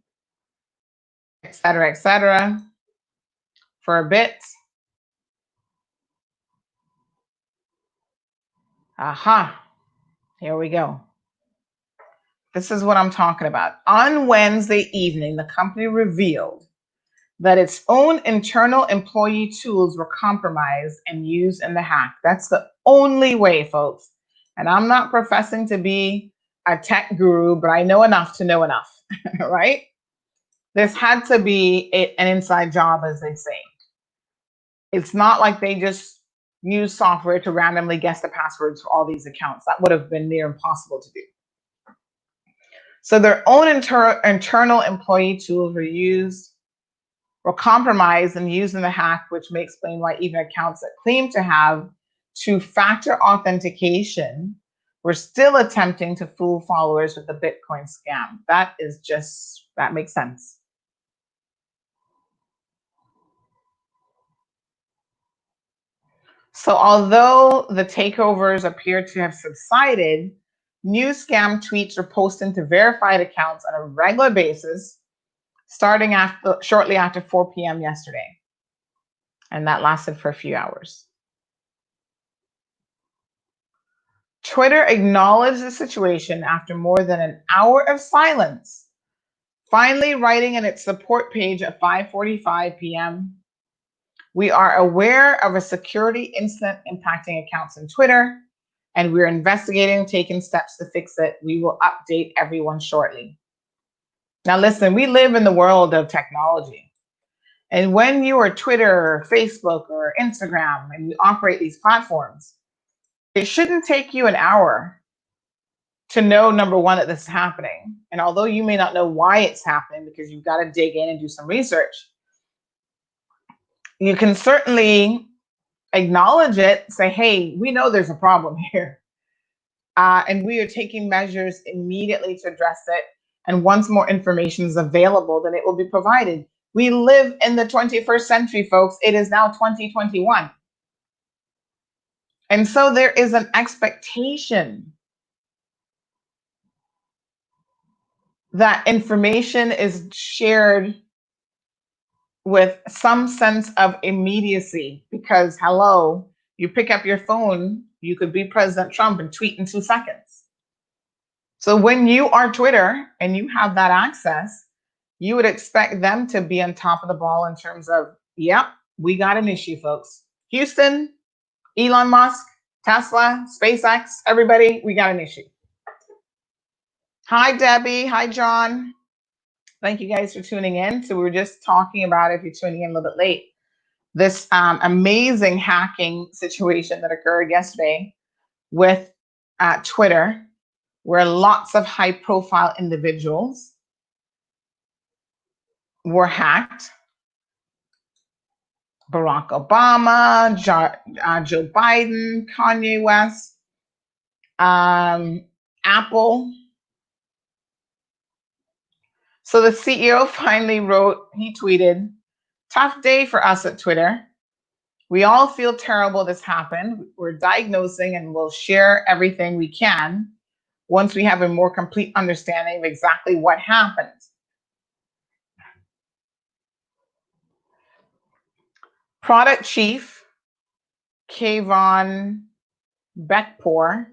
Speaker 2: et cetera, for a bit. Aha, here we go. This is what I'm talking about. On Wednesday evening, the company revealed that its own internal employee tools were compromised and used in the hack. That's the only way, folks. And I'm not professing to be a tech guru, but I know enough to know enough, right? This had to be an inside job, as they say. It's not like they just use software to randomly guess the passwords for all these accounts. That would have been near impossible to do. So their own internal employee tools were compromised and used in the hack, which may explain why even accounts that claim to have two-factor authentication were still attempting to fool followers with the Bitcoin scam. That makes sense. So although the takeovers appear to have subsided, new scam tweets are posted to verified accounts on a regular basis, starting shortly after 4 p.m. yesterday. And that lasted for a few hours. Twitter acknowledged the situation after more than an hour of silence, finally writing in its support page at 5:45 p.m. We are aware of a security incident impacting accounts on Twitter, and we're investigating, taking steps to fix it. We will update everyone shortly. Now listen, we live in the world of technology. And when you are Twitter or Facebook or Instagram and you operate these platforms, it shouldn't take you an hour to know, number one, that this is happening. And although you may not know why it's happening because you've got to dig in and do some research, you can certainly acknowledge it, say, hey, we know there's a problem here. And we are taking measures immediately to address it. And once more information is available, then it will be provided. We live in the 21st century, folks. It is now 2021. And so there is an expectation that information is shared with some sense of immediacy, because hello, you pick up your phone, you could be President Trump and tweet in 2 seconds. So when you are Twitter and you have that access, you would expect them to be on top of the ball in terms of, yep, we got an issue, folks. Houston, Elon Musk, Tesla, SpaceX, everybody, we got an issue. Hi, Debbie. Hi, John. Thank you guys for tuning in. So we were just talking about, if you're tuning in a little bit late, this amazing hacking situation that occurred yesterday with Twitter, where lots of high-profile individuals were hacked. Barack Obama, Joe Biden, Kanye West, Apple. So the CEO finally he tweeted, "Tough day for us at Twitter. We all feel terrible this happened. We're diagnosing and we'll share everything we can once we have a more complete understanding of exactly what happened." Product Chief Kayvon Beckpour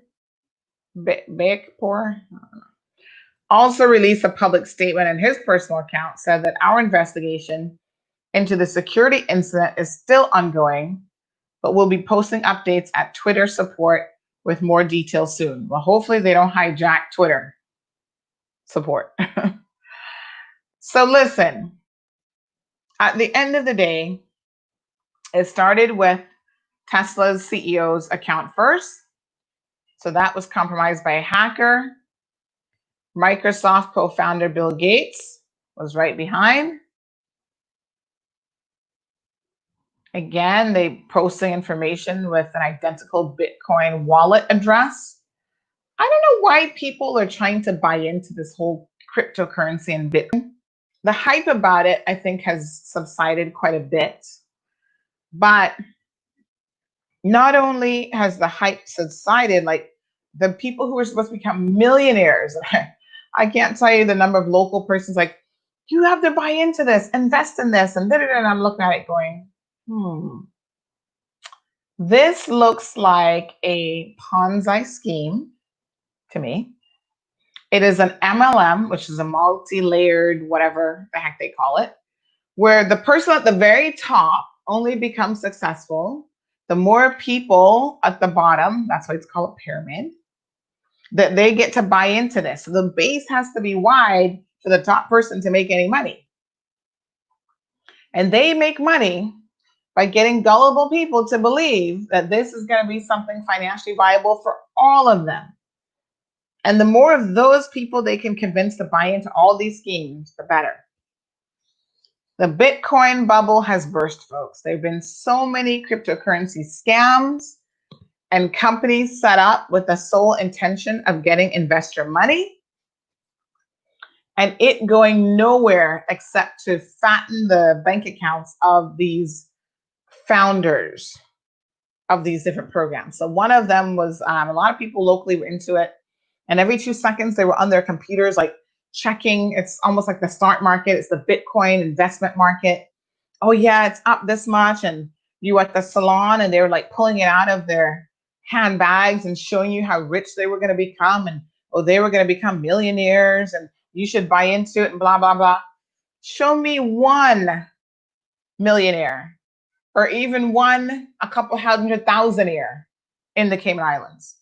Speaker 2: also released a public statement in his personal account, said that our investigation into the security incident is still ongoing, but we'll be posting updates at Twitter support with more details soon. Well, hopefully they don't hijack Twitter support. So listen, at the end of the day, it started with Tesla's CEO's account first. So that was compromised by a hacker. Microsoft co-founder Bill Gates was right behind. Again, they posting information with an identical Bitcoin wallet address. I don't know why people are trying to buy into this whole cryptocurrency and Bitcoin. The hype about it, I think, has subsided quite a bit. But not only has the hype subsided, like the people who are supposed to become millionaires, I can't tell you the number of local persons like, you have to buy into this, invest in this, and and I'm looking at it going, this looks like a Ponzi scheme to me. It is an MLM, which is a multi-layered, whatever the heck they call it, where the person at the very top only becomes successful the more people at the bottom, that's why it's called a pyramid, that they get to buy into this. So the base has to be wide for the top person to make any money. And they make money by getting gullible people to believe that this is going to be something financially viable for all of them. And the more of those people they can convince to buy into all these schemes, the better. The Bitcoin bubble has burst, folks. There have been so many cryptocurrency scams and companies set up with the sole intention of getting investor money and it going nowhere except to fatten the bank accounts of these founders of these different programs. So one of them was a lot of people locally were into it, and every 2 seconds they were on their computers like checking. It's almost like the stock market. It's the Bitcoin investment market. Oh yeah, it's up this much. And you were at the salon and they were like pulling it out of their handbags and showing you how rich they were going to become, and they were going to become millionaires and you should buy into it and blah blah blah. Show me one millionaire or even a couple 100,000-aire in the Cayman Islands.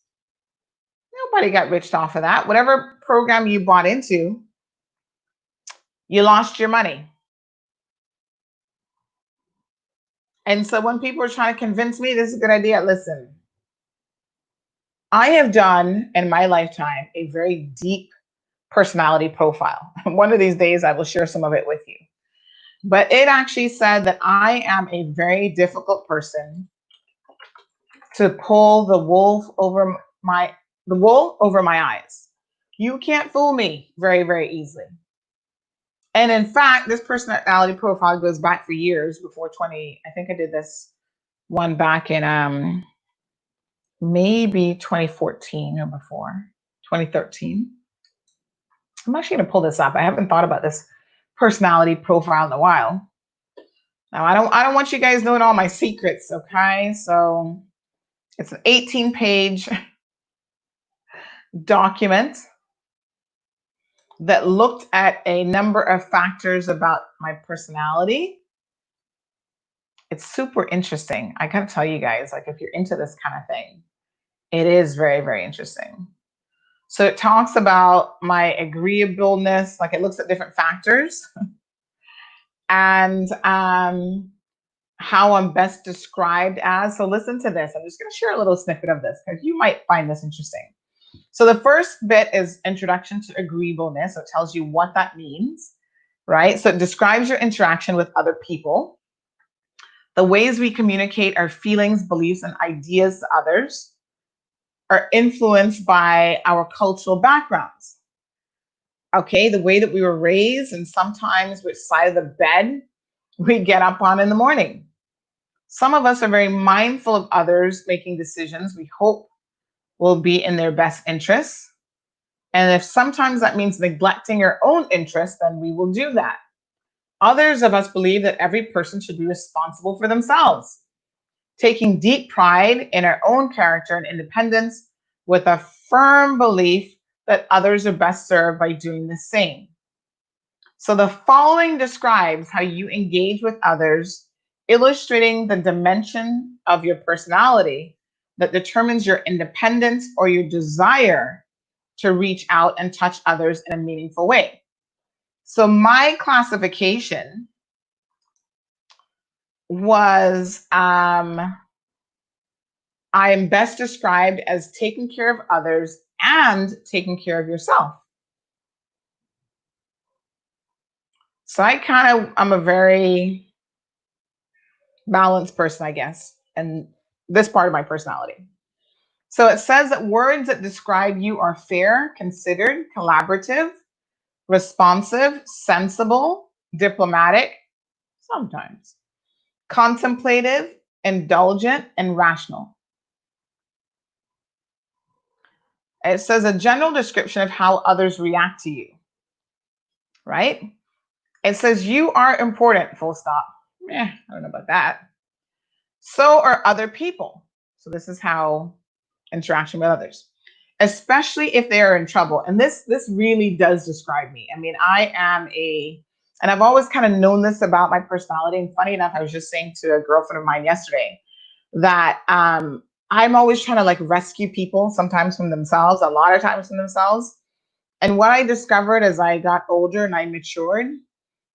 Speaker 2: Nobody got rich off of that. Whatever program you bought into, you lost your money. And so when people are trying to convince me this is a good idea, listen, I have done in my lifetime a very deep personality profile. One of these days I will share some of it with you. But it actually said that I am a very difficult person to pull the wool over my eyes. You can't fool me very, very easily. And in fact, this personality profile goes back for years before I think I did this one back in maybe 2014 or before, 2013. I'm actually gonna pull this up. I haven't thought about this personality profile in a while. Now I don't want you guys knowing all my secrets, okay? So it's an 18-page document that looked at a number of factors about my personality. It's super interesting. I gotta tell you guys, like if you're into this kind of thing, It is very, very interesting. So it talks about my agreeableness, like it looks at different factors and how I'm best described as. So listen to this. I'm just going to share a little snippet of this because you might find this interesting. So the first bit is introduction to agreeableness. So it tells you what that means, right? So it describes your interaction with other people, the ways we communicate our feelings, beliefs, and ideas to others are influenced by our cultural backgrounds. Okay, the way that we were raised, and sometimes which side of the bed we get up on in the morning. Some of us are very mindful of others making decisions we hope will be in their best interests. And if sometimes that means neglecting our own interests, then we will do that. Others of us believe that every person should be responsible for themselves, taking deep pride in our own character and independence with a firm belief that others are best served by doing the same. So the following describes how you engage with others, illustrating the dimension of your personality that determines your independence or your desire to reach out and touch others in a meaningful way. So my classification was I am best described as taking care of others and taking care of yourself. So I'm a very balanced person, I guess, and this part of my personality. So it says that words that describe you are fair, considered, collaborative, responsive, sensible, diplomatic, sometimes, contemplative, indulgent, and rational. It says a general description of how others react to you, right? It says you are important, full stop. I don't know about that. So are other people. So this is how interaction with others, especially if they are in trouble. And this really does describe me. I mean, and I've always kind of known this about my personality. And funny enough, I was just saying to a girlfriend of mine yesterday that I'm always trying to like rescue people, sometimes from themselves, a lot of times from themselves. And what I discovered as I got older and I matured,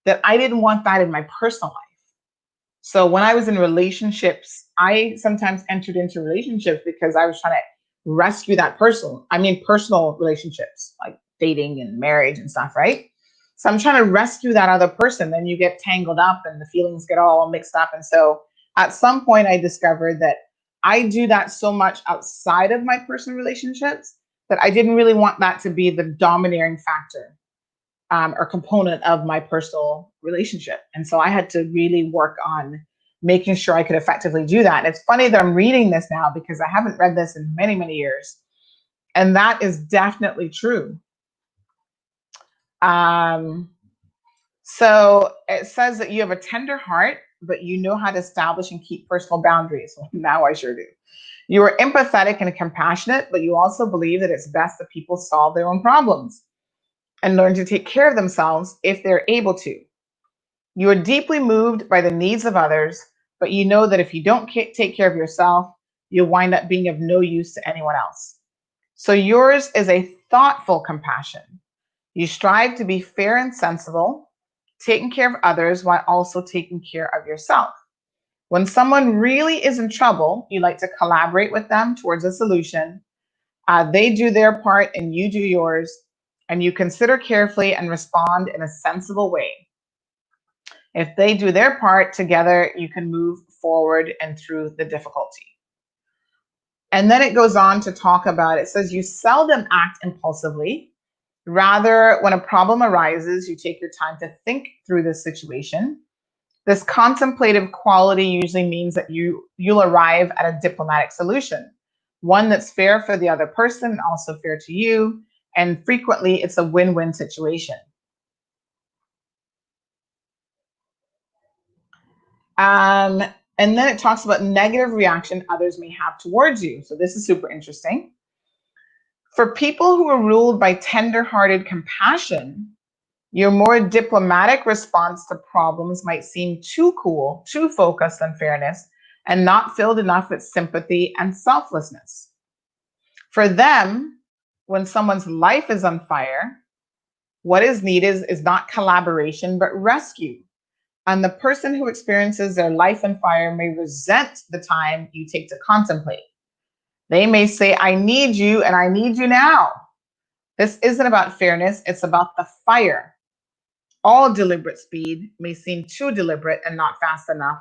Speaker 2: that I didn't want that in my personal life. So when I was in relationships, I sometimes entered into relationships because I was trying to rescue that person. I mean, personal relationships like dating and marriage and stuff, right? So I'm trying to rescue that other person. Then you get tangled up and the feelings get all mixed up. And so at some point, I discovered that I do that so much outside of my personal relationships that I didn't really want that to be the domineering factor or component of my personal relationship. And so I had to really work on making sure I could effectively do that. And it's funny that I'm reading this now because I haven't read this in many, many years. And that is definitely true. So it says that you have a tender heart, but you know how to establish and keep personal boundaries. Well, now I sure do. You are empathetic and compassionate, but you also believe that it's best that people solve their own problems and learn to take care of themselves if they're able to. You are deeply moved by the needs of others, but you know that if you don't take care of yourself, you'll wind up being of no use to anyone else. So yours is a thoughtful compassion. You strive to be fair and sensible, taking care of others while also taking care of yourself. When someone really is in trouble, you like to collaborate with them towards a solution. They do their part and you do yours, and you consider carefully and respond in a sensible way. If they do their part together, you can move forward and through the difficulty. And then it goes on to talk about, it says you seldom act impulsively. Rather, when a problem arises, you take your time to think through the situation. This contemplative quality usually means that you'll arrive at a diplomatic solution, one that's fair for the other person, also fair to you, and frequently it's a win-win situation. And then it talks about negative reaction others may have towards you. So this is super interesting. For people who are ruled by tender-hearted compassion, your more diplomatic response to problems might seem too cool, too focused on fairness, and not filled enough with sympathy and selflessness. For them, when someone's life is on fire, what is needed is not collaboration, but rescue. And the person who experiences their life on fire may resent the time you take to contemplate. They may say, I need you and I need you now. This isn't about fairness, it's about the fire. All deliberate speed may seem too deliberate and not fast enough,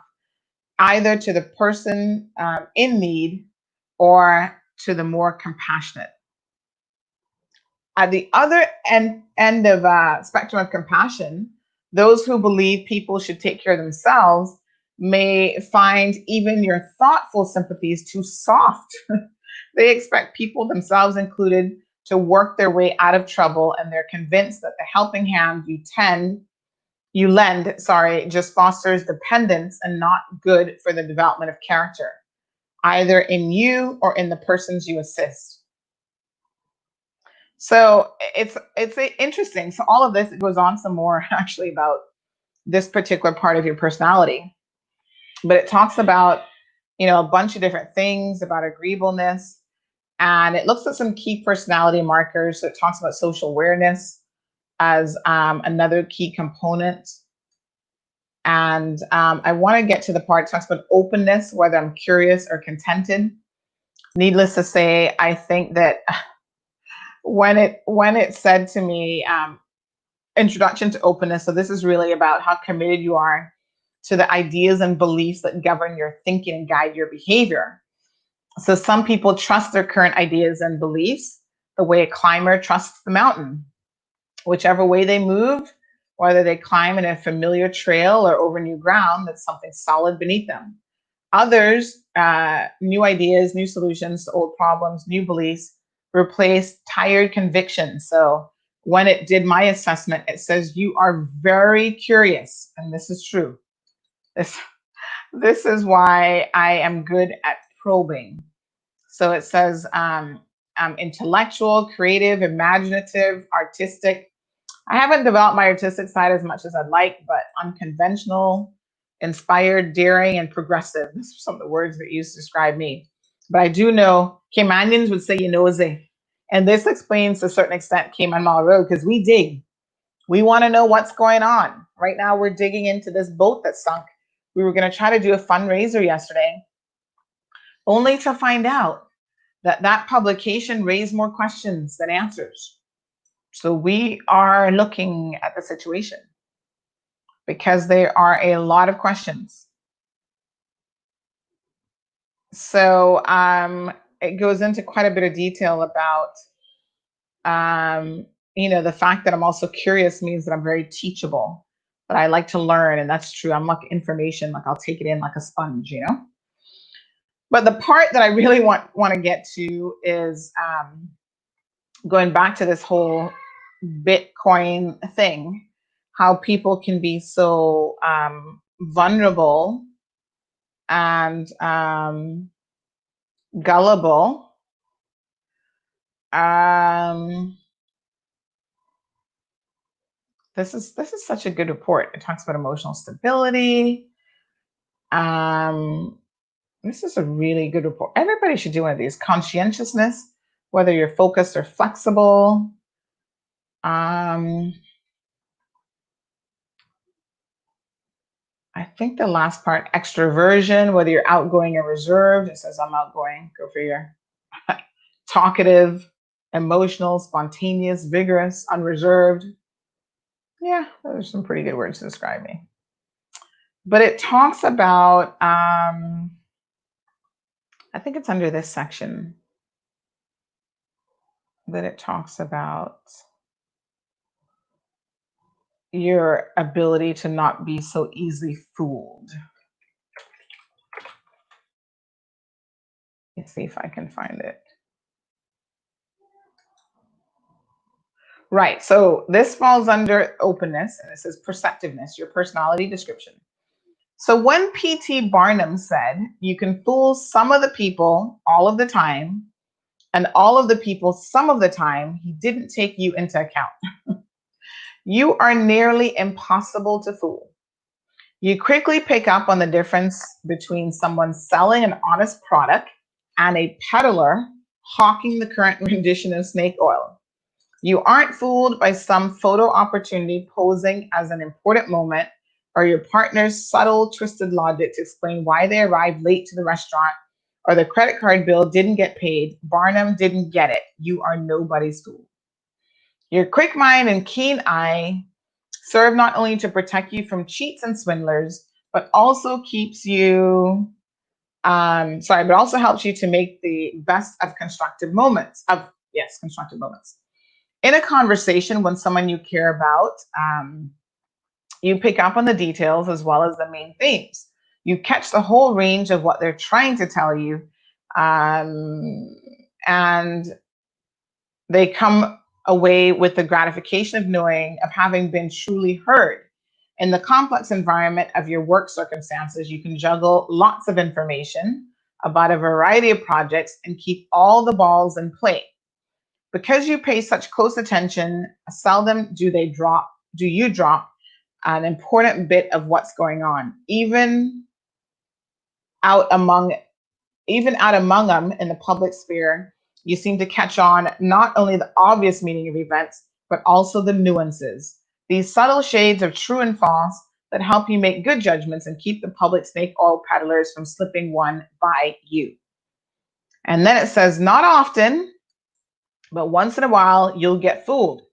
Speaker 2: either to the person in need or to the more compassionate. At the other end of spectrum of compassion, those who believe people should take care of themselves may find even your thoughtful sympathies too soft. They expect people, themselves included, to work their way out of trouble, and they're convinced that the helping hand you lend, just fosters dependence and not good for the development of character, either in you or in the persons you assist. So it's interesting. So all of this goes on some more actually about this particular part of your personality, but it talks about a bunch of different things about agreeableness, and it looks at some key personality markers. So it talks about social awareness as another key component. And I want to get to the part that talks about openness, whether I'm curious or contented. Needless to say, I think that when it said to me, introduction to openness, so this is really about how committed you are to the ideas and beliefs that govern your thinking and guide your behavior. So some people trust their current ideas and beliefs the way a climber trusts the mountain. Whichever way they move, whether they climb in a familiar trail or over new ground, that's something solid beneath them. Others, new ideas, new solutions to old problems, new beliefs, replace tired convictions. So when it did my assessment, it says you are very curious, and this is true. This is why I am good at probing. So it says intellectual, creative, imaginative, artistic. I haven't developed my artistic side as much as I'd like, but unconventional, inspired, daring, and progressive. These are some of the words that used to describe me. But I do know Caymanians would say, and this explains to a certain extent Cayman Mall Road, because we dig. We want to know what's going on. Right now, we're digging into this boat that sunk. We were going to try to do a fundraiser yesterday, only to find out that publication raised more questions than answers. So we are looking at the situation because there are a lot of questions. So it goes into quite a bit of detail about, the fact that I'm also curious means that I'm very teachable, that I like to learn. And that's true. I'm like information, like I'll take it in like a sponge, But the part that I really want to get to is going back to this whole Bitcoin thing, how people can be so vulnerable and gullible. This is such a good report. It talks about emotional stability. This is a really good report. Everybody should do one of these. Conscientiousness, whether you're focused or flexible. I think the last part, extroversion, whether you're outgoing or reserved. It says I'm outgoing. Go for your talkative, emotional, spontaneous, vigorous, unreserved. Yeah, those are some pretty good words to describe me. But it talks about, I think it's under this section that it talks about your ability to not be so easily fooled. Let's see if I can find it. Right, so this falls under openness, and it says perceptiveness, your personality description. So when P.T. Barnum said, you can fool some of the people all of the time, and all of the people some of the time, he didn't take you into account. You are nearly impossible to fool. You quickly pick up on the difference between someone selling an honest product and a peddler hawking the current rendition of snake oil. You aren't fooled by some photo opportunity posing as an important moment or your partner's subtle, twisted logic to explain why they arrived late to the restaurant or the credit card bill didn't get paid. Barnum didn't get it. You are nobody's fool. Your quick mind and keen eye serve not only to protect you from cheats and swindlers, but also keeps you, but also helps you to make the best of constructive moments. Constructive moments. In a conversation when someone you care about, you pick up on the details as well as the main themes. You catch the whole range of what they're trying to tell you, and they come away with the gratification of knowing, of having been truly heard. In the complex environment of your work circumstances, you can juggle lots of information about a variety of projects and keep all the balls in play. Because you pay such close attention, seldom do you drop an important bit of what's going on. Even out among them in the public sphere, you seem to catch on not only the obvious meaning of events, but also the nuances. These subtle shades of true and false that help you make good judgments and keep the public snake oil peddlers from slipping one by you. And then it says, not often, but once in a while, you'll get fooled.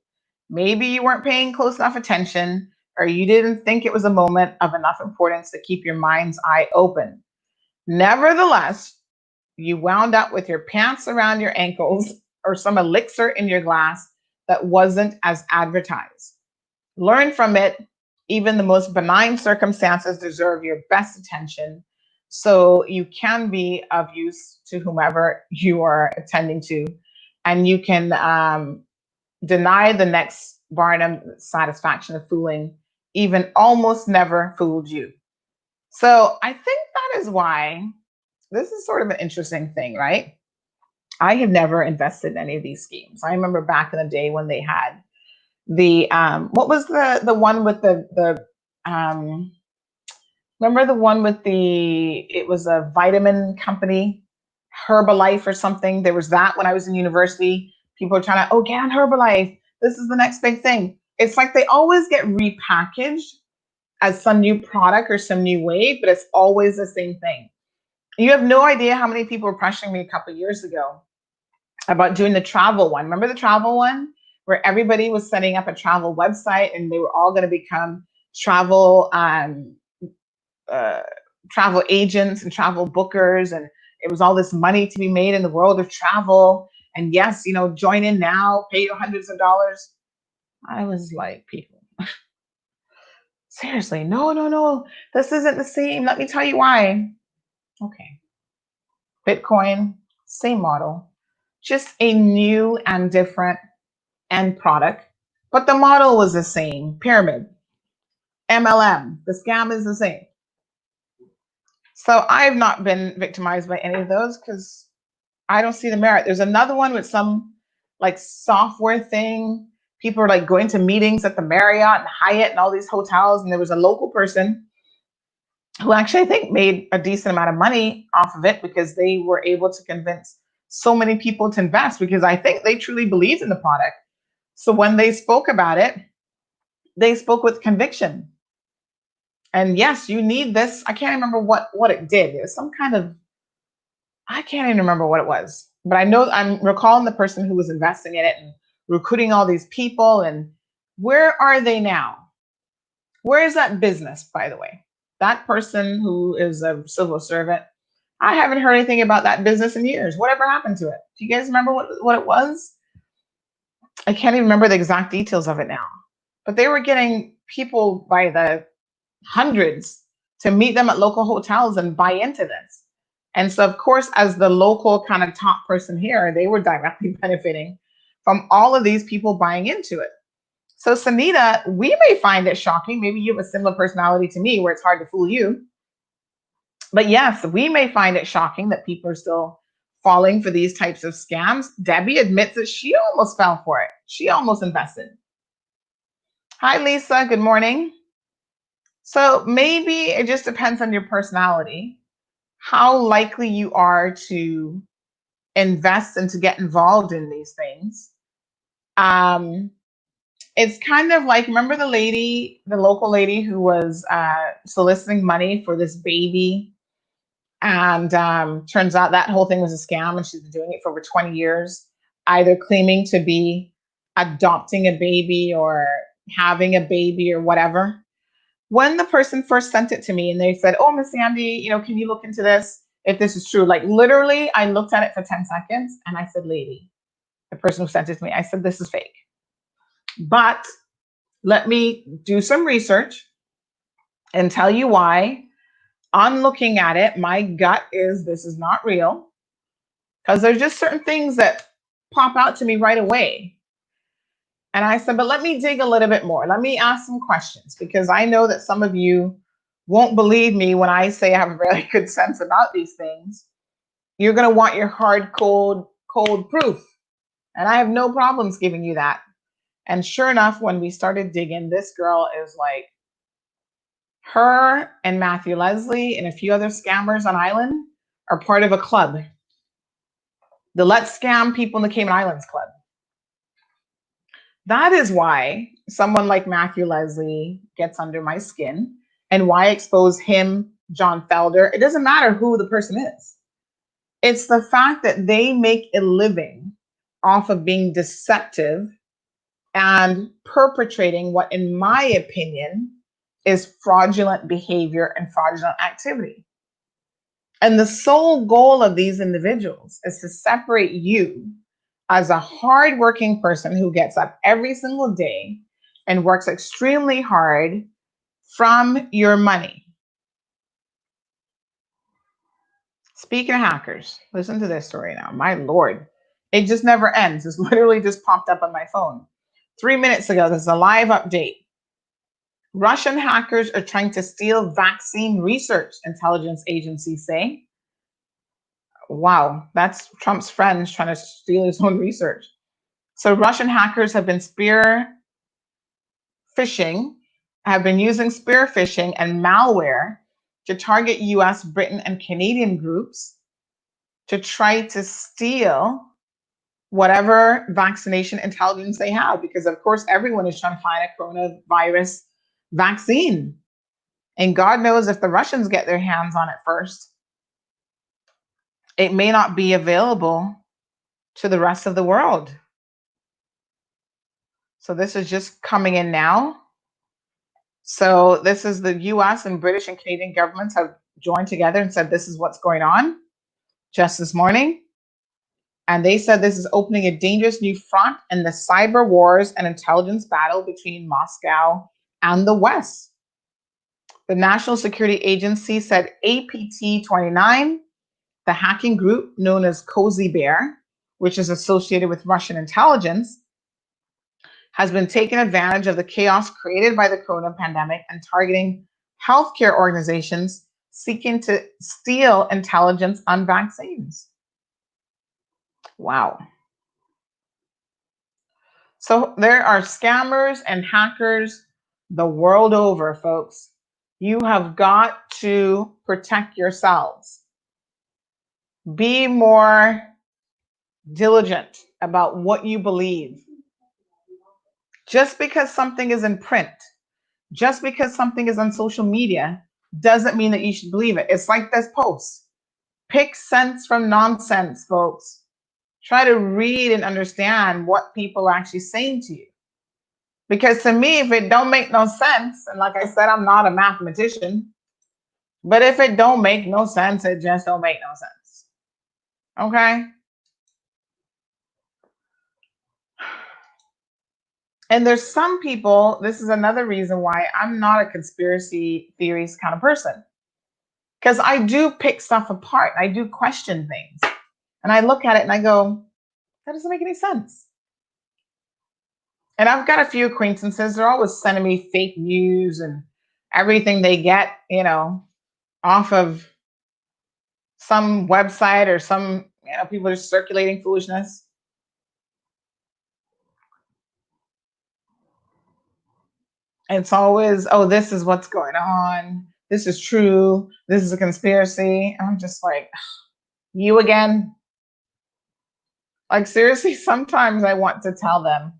Speaker 2: Maybe you weren't paying close enough attention, or you didn't think it was a moment of enough importance to keep your mind's eye open. Nevertheless, you wound up with your pants around your ankles or some elixir in your glass that wasn't as advertised. Learn from it. Even the most benign circumstances deserve your best attention, so you can be of use to whomever you are attending to, and you can deny the next Barnum satisfaction of fooling even almost never fooled you. So I think that is why this is sort of an interesting thing, right? I have never invested in any of these schemes. I remember back in the day when they had the what was the one with the remember the one with it was a vitamin company, Herbalife or something. There was that when I was in university. People are trying to, get on Herbalife. This is the next big thing. It's like they always get repackaged as some new product or some new wave, but it's always the same thing. You have no idea how many people were pressuring me a couple of years ago about doing the travel one. Remember the travel one where everybody was setting up a travel website and they were all going to become travel agents and travel bookers, and it was all this money to be made in the world of travel. And yes, join in now, pay you hundreds of dollars. I was like, people, seriously, no, this isn't the same. Let me tell you why. Okay. Bitcoin, same model, just a new and different end product, but the model was the same. Pyramid, MLM, the scam is the same. So I've not been victimized by any of those because I don't see the merit. There's another one with some like software thing. People are like going to meetings at the Marriott and Hyatt and all these hotels. And there was a local person who actually I think made a decent amount of money off of it because they were able to convince so many people to invest because I think they truly believed in the product. So when they spoke about it, they spoke with conviction. And yes, you need this. I can't remember what it did. It was some kind of, I can't even remember what it was. But I know I'm recalling the person who was investing in it and recruiting all these people. And where are they now? Where is that business, by the way? That person who is a civil servant, I haven't heard anything about that business in years. Whatever happened to it? Do you guys remember what it was? I can't even remember the exact details of it now. But they were getting people by the hundreds to meet them at local hotels and buy into this. And so, of course, as the local kind of top person here, they were directly benefiting from all of these people buying into it. So, Sanita, we may find it shocking. Maybe you have a similar personality to me where it's hard to fool you. But yes, we may find it shocking that people are still falling for these types of scams. Debbie admits that she almost fell for it. She almost invested. Hi, Lisa. Good morning. So maybe it just depends on your personality, how likely you are to invest and to get involved in these things. It's kind of like, remember the lady, the local lady who was soliciting money for this baby, and turns out that whole thing was a scam, and she's been doing it for over 20 years, either claiming to be adopting a baby or having a baby or whatever. When the person first sent it to me and they said, "Oh, Miss Sandy, can you look into this if this is true?" Like literally, I looked at it for 10 seconds and I said, "Lady," the person who sent it to me, I said, "This is fake. But let me do some research and tell you why. On looking at it, my gut is this is not real, because there's just certain things that pop out to me right away." And I said, "But let me dig a little bit more. Let me ask some questions, because I know that some of you won't believe me when I say I have a really good sense about these things. You're going to want your hard, cold proof. And I have no problems giving you that." And sure enough, when we started digging, this girl is like, her and Matthew Leslie and a few other scammers on Island are part of a club, the Let's Scam People in the Cayman Islands Club. That is why someone like Matthew Leslie gets under my skin, and why I expose him, John Felder. It doesn't matter who the person is. It's the fact that they make a living off of being deceptive and perpetrating what, in my opinion, is fraudulent behavior and fraudulent activity. And the sole goal of these individuals is to separate you as a hardworking person who gets up every single day and works extremely hard from your money. Speaking of hackers, listen to this story now. My Lord, it just never ends. It's literally just popped up on my phone 3 minutes ago. This is a live update. Russian hackers are trying to steal vaccine research, intelligence agencies say. Wow, that's Trump's friends trying to steal his own research. So Russian hackers have been using spear phishing and malware to target US, Britain, and Canadian groups to try to steal whatever vaccination intelligence they have, because of course everyone is trying to find a coronavirus vaccine. And God knows if the Russians get their hands on it first, it may not be available to the rest of the world. So this is just coming in now. So this is the US and British and Canadian governments have joined together and said this is what's going on just this morning. And they said this is opening a dangerous new front in the cyber wars and intelligence battle between Moscow and the West. The National Security Agency said APT29, the hacking group known as Cozy Bear, which is associated with Russian intelligence, has been taking advantage of the chaos created by the corona pandemic and targeting healthcare organizations seeking to steal intelligence on vaccines. Wow. So there are scammers and hackers the world over, folks. You have got to protect yourselves. Be more diligent about what you believe. Just because something is in print, just because something is on social media, doesn't mean that you should believe it. It's like this post. Pick sense from nonsense, folks. Try to read and understand what people are actually saying to you. Because to me, if it don't make no sense, and like I said, I'm not a mathematician, but if it don't make no sense, it just don't make no sense. Okay? And there's some people, this is another reason why I'm not a conspiracy theories kind of person. Because I do pick stuff apart. I do question things. And I look at it and I go, that doesn't make any sense. And I've got a few acquaintances, they're always sending me fake news and everything they get, off of some website or some, people are circulating foolishness. It's always, oh, this is what's going on. This is true. This is a conspiracy. I'm just like, you again? Like, seriously, sometimes I want to tell them,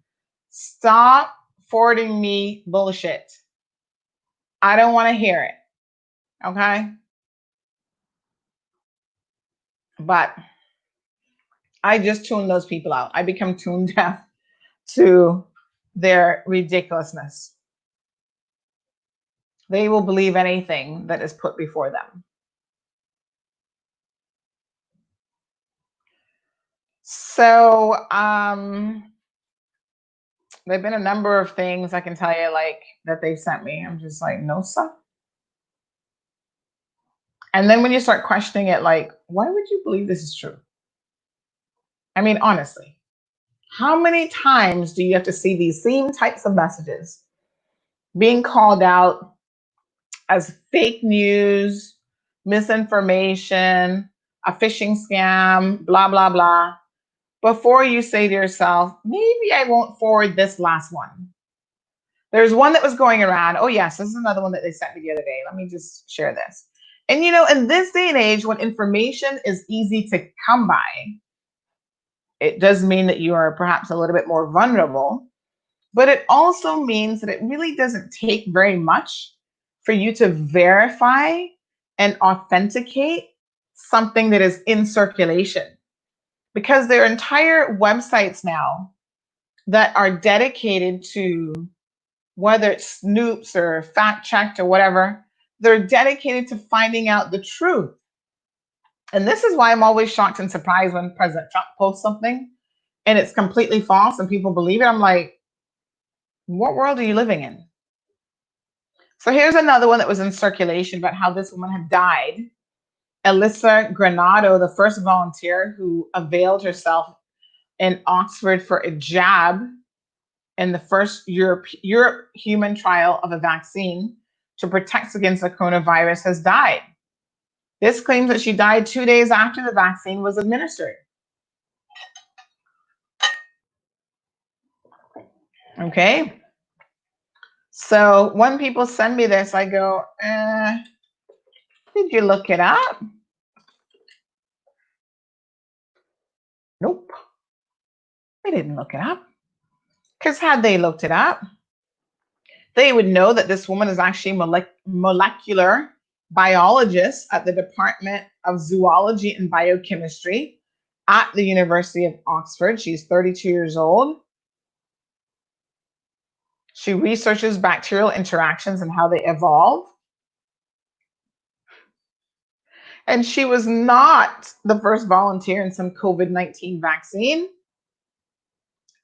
Speaker 2: stop forwarding me bullshit. I don't want to hear it. Okay. But I just tune those people out. I become tune deaf to their ridiculousness. They will believe anything that is put before them. So, there've been a number of things I can tell you, like, that they sent me. I'm just like, no, sir. And then when you start questioning it, like, why would you believe this is true? I mean, honestly, how many times do you have to see these same types of messages being called out as fake news, misinformation, a phishing scam, blah, blah, blah, before you say to yourself, maybe I won't forward this last one? There's one that was going around. Oh, yes, this is another one that they sent me the other day. Let me just share this. And in this day and age, when information is easy to come by, it does mean that you are perhaps a little bit more vulnerable, but it also means that it really doesn't take very much for you to verify and authenticate something that is in circulation. Because there are entire websites now that are dedicated to, whether it's Snoops or Fact Checked or whatever, they're dedicated to finding out the truth. And this is why I'm always shocked and surprised when President Trump posts something and it's completely false and people believe it. I'm like, what world are you living in? So here's another one that was in circulation about how this woman had died. Alyssa Granado, the first volunteer who availed herself in Oxford for a jab in the first Europe human trial of a vaccine to protect against the coronavirus, has died. This claims that she died 2 days after the vaccine was administered. Okay. So when people send me this, I go, did you look it up? Nope. They didn't look it up. Because had they looked it up, they would know that this woman is actually molecular biologist at the Department of Zoology and Biochemistry at the University of Oxford. She's 32 years old. She researches bacterial interactions and how they evolve. And she was not the first volunteer in some COVID-19 vaccine.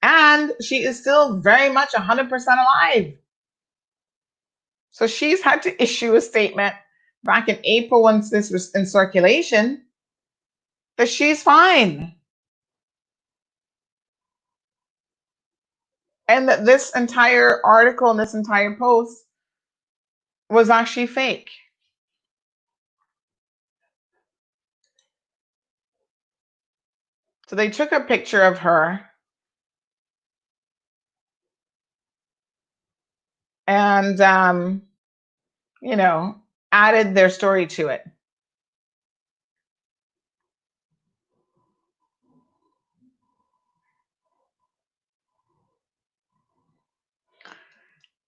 Speaker 2: And she is still very much 100% alive. So she's had to issue a statement back in April, once this was in circulation, that she's fine. And that this entire article and this entire post was actually fake. So they took a picture of her and, added their story to it.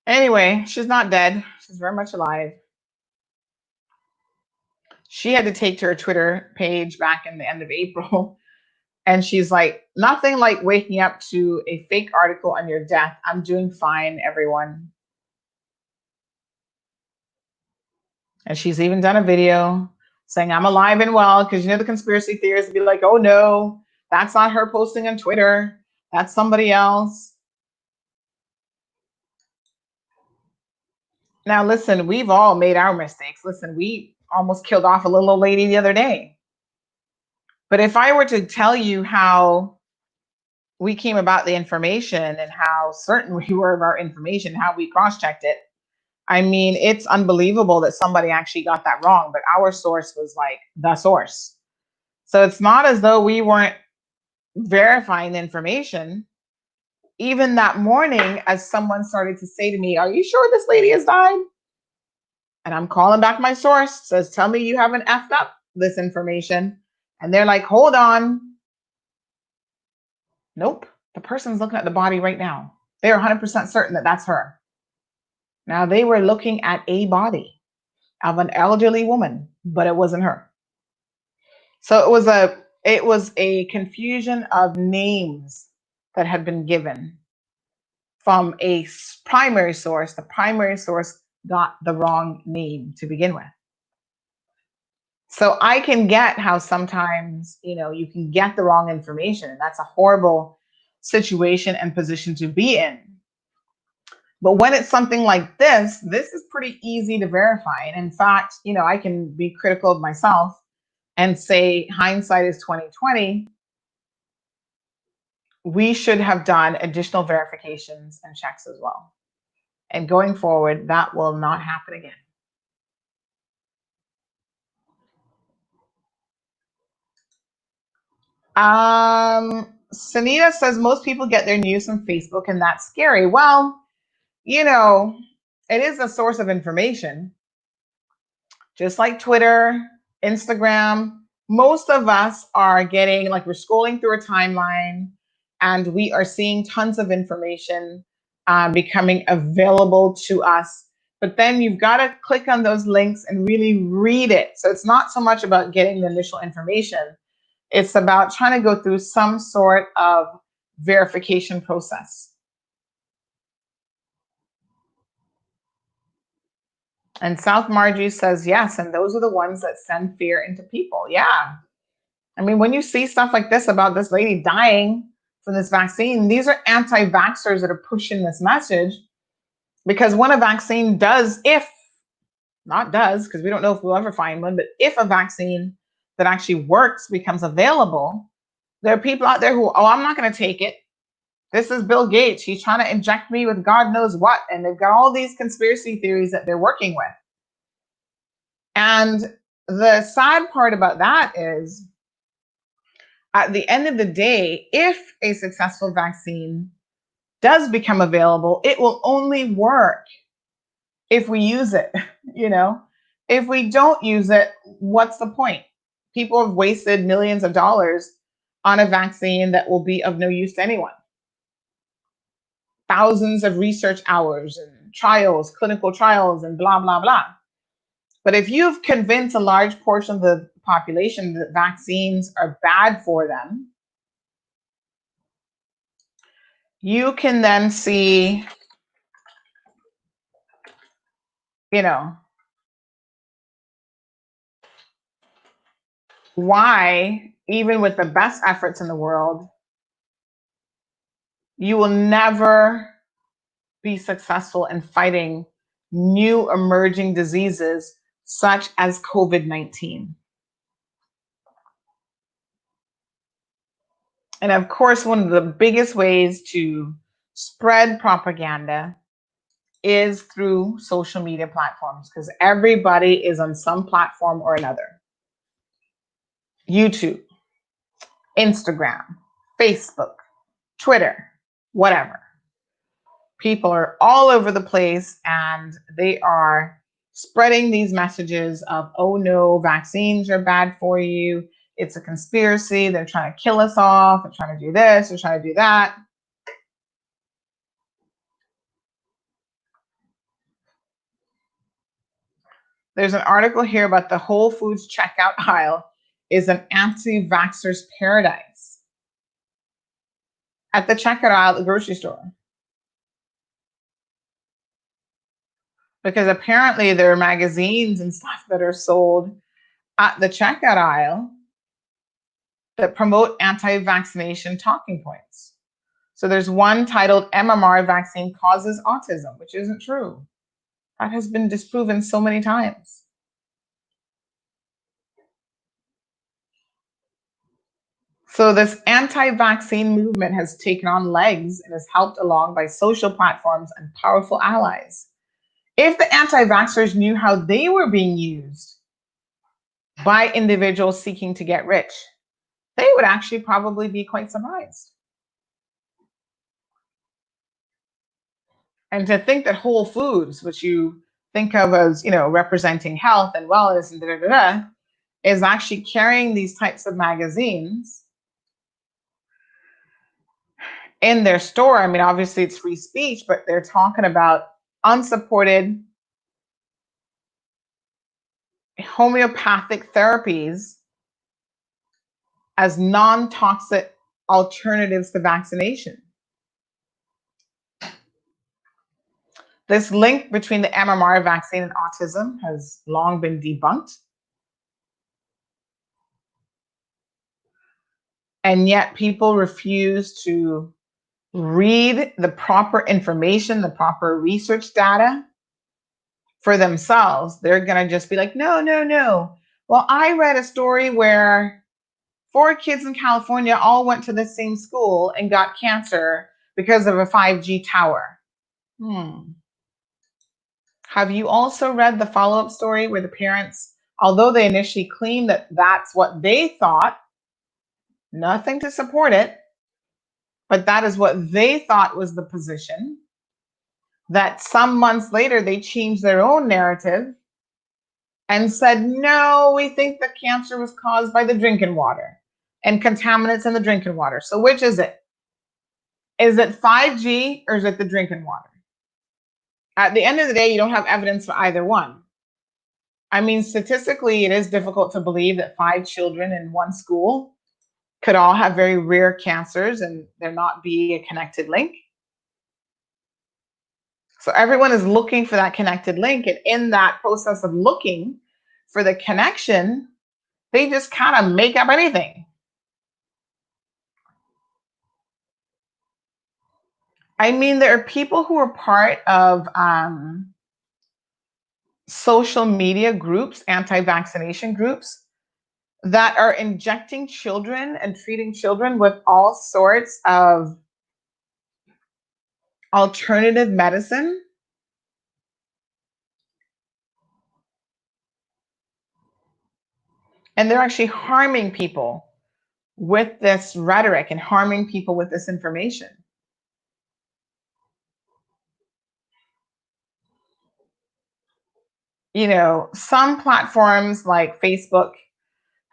Speaker 2: Anyway, she's not dead. She's very much alive. She had to take to her Twitter page back in the end of April. And she's like, nothing like waking up to a fake article on your death. I'm doing fine, everyone. And she's even done a video saying, I'm alive and well, because the conspiracy theorists would be like, oh no, that's not her posting on Twitter. That's somebody else. Now, listen, we've all made our mistakes. Listen, we almost killed off a little old lady the other day. But if I were to tell you how we came about the information and how certain we were of our information, how we cross-checked it, I mean, it's unbelievable that somebody actually got that wrong, but our source was like the source. So it's not as though we weren't verifying the information. Even that morning, as someone started to say to me, are you sure this lady has died? And I'm calling back my source, says, tell me you haven't effed up this information. And they're like, hold on. Nope. The person's looking at the body right now. They're 100% certain that that's her. Now, they were looking at a body of an elderly woman, but it wasn't her. So it was a confusion of names that had been given from a primary source. The primary source got the wrong name to begin with. So I can get how sometimes, you can get the wrong information, and that's a horrible situation and position to be in. But when it's something like this is pretty easy to verify. And in fact, I can be critical of myself and say hindsight is 2020. We should have done additional verifications and checks as well. And going forward, that will not happen again. Sunita says most people get their news from Facebook, and that's scary. Well, it is a source of information, just like Twitter, Instagram. Most of us are getting, like, we're scrolling through a timeline and we are seeing tons of information becoming available to us. But then you've got to click on those links and really read it. So it's not so much about getting the initial information. It's about trying to go through some sort of verification process. And South Margie says, yes, and those are the ones that send fear into people. Yeah. I mean, when you see stuff like this about this lady dying from this vaccine, these are anti-vaxxers that are pushing this message, because when a vaccine does, because we don't know if we'll ever find one, but if a vaccine that actually works becomes available, there are people out there who, I'm not going to take it. This is Bill Gates. He's trying to inject me with God knows what. And they've got all these conspiracy theories that they're working with. And the sad part about that is, at the end of the day, if a successful vaccine does become available, it will only work if we use it. If we don't use it, what's the point? People have wasted millions of dollars on a vaccine that will be of no use to anyone. Thousands of research hours and trials, clinical trials, and blah, blah, blah. But if you've convinced a large portion of the population that vaccines are bad for them, you can then see, why, even with the best efforts in the world, you will never be successful in fighting new emerging diseases such as COVID-19. And of course, one of the biggest ways to spread propaganda is through social media platforms, because everybody is on some platform or another. YouTube, Instagram, Facebook, Twitter, whatever. People are all over the place, and they are spreading these messages of, oh no, vaccines are bad for you. It's a conspiracy. They're trying to kill us off. They're trying to do this. They're trying to do that. There's an article here about the Whole Foods checkout aisle is an anti-vaxxer's paradise. At the checkout aisle at the grocery store. Because apparently there are magazines and stuff that are sold at the checkout aisle that promote anti-vaccination talking points. So there's one titled MMR Vaccine Causes Autism, which isn't true. That has been disproven so many times. So this anti-vaccine movement has taken on legs and is helped along by social platforms and powerful allies. If the anti-vaxxers knew how they were being used by individuals seeking to get rich, they would actually probably be quite surprised. And to think that Whole Foods, which you think of as, representing health and wellness and is actually carrying these types of magazines in their store. I mean, obviously it's free speech, but they're talking about unsupported homeopathic therapies as non-toxic alternatives to vaccination. This link between the MMR vaccine and autism has long been debunked. And yet people refuse to read the proper information, the proper research data for themselves. They're going to just be like, no, no, no. Well, I read a story where 4 kids in California all went to the same school and got cancer because of a 5G tower. Have you also read the follow-up story where the parents, although they initially claimed that that's what they thought, nothing to support it, but that is what they thought was the position, that some months later they changed their own narrative and said, no, we think the cancer was caused by the drinking water and contaminants in the drinking water. So which is it? Is it 5G or is it the drinking water? At the end of the day, you don't have evidence for either one. I mean, statistically, it is difficult to believe that 5 children in one school could all have very rare cancers and there not be a connected link. So everyone is looking for that connected link. And in that process of looking for the connection, they just kind of make up anything. I mean, there are people who are part of social media groups, anti-vaccination groups, that are injecting children and treating children with all sorts of alternative medicine. And they're actually harming people with this rhetoric and harming people with this information. You know, some platforms like Facebook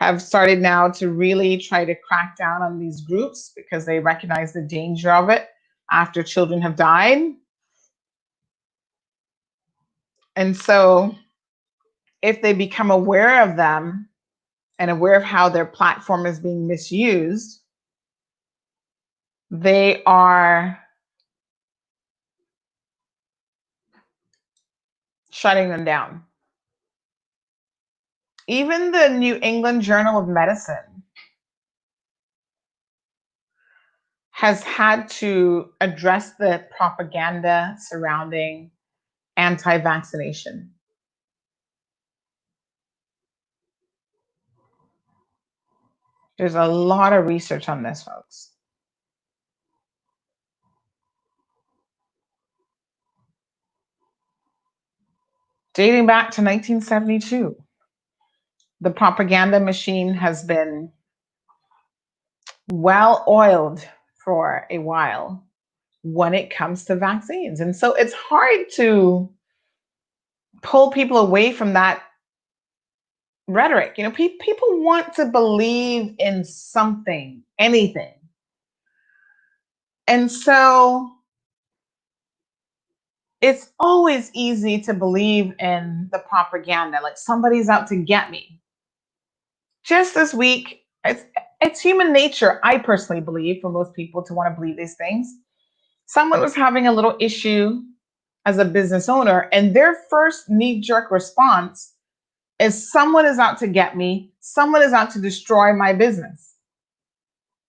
Speaker 2: have started now to really try to crack down on these groups because they recognize the danger of it after children have died. And so if they become aware of them and aware of how their platform is being misused, they are shutting them down. Even the New England Journal of Medicine has had to address the propaganda surrounding anti-vaccination. There's a lot of research on this, folks. Dating back to 1972, the propaganda machine has been well oiled for a while when it comes to vaccines. And so it's hard to pull people away from that rhetoric. You know, people want to believe in something, anything. And so it's always easy to believe in the propaganda, like somebody's out to get me. Just this week, it's human nature, I personally believe, for most people to want to believe these things. Someone was having a little issue as a business owner, and their first knee-jerk response is someone is out to get me, someone is out to destroy my business.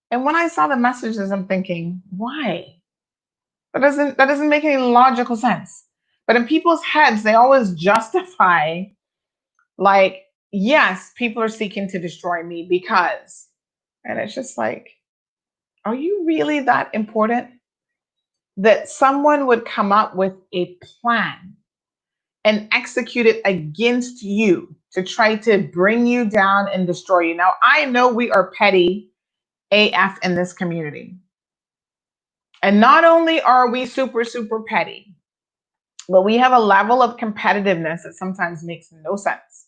Speaker 2: And when I saw the messages, I'm thinking, why? That doesn't make any logical sense. But in people's heads, they always justify, like, yes, people are seeking to destroy me because, and it's just like, are you really that important that someone would come up with a plan and execute it against you to try to bring you down and destroy you? Now, I know we are petty AF in this community. And not only are we super, super petty, but we have a level of competitiveness that sometimes makes no sense.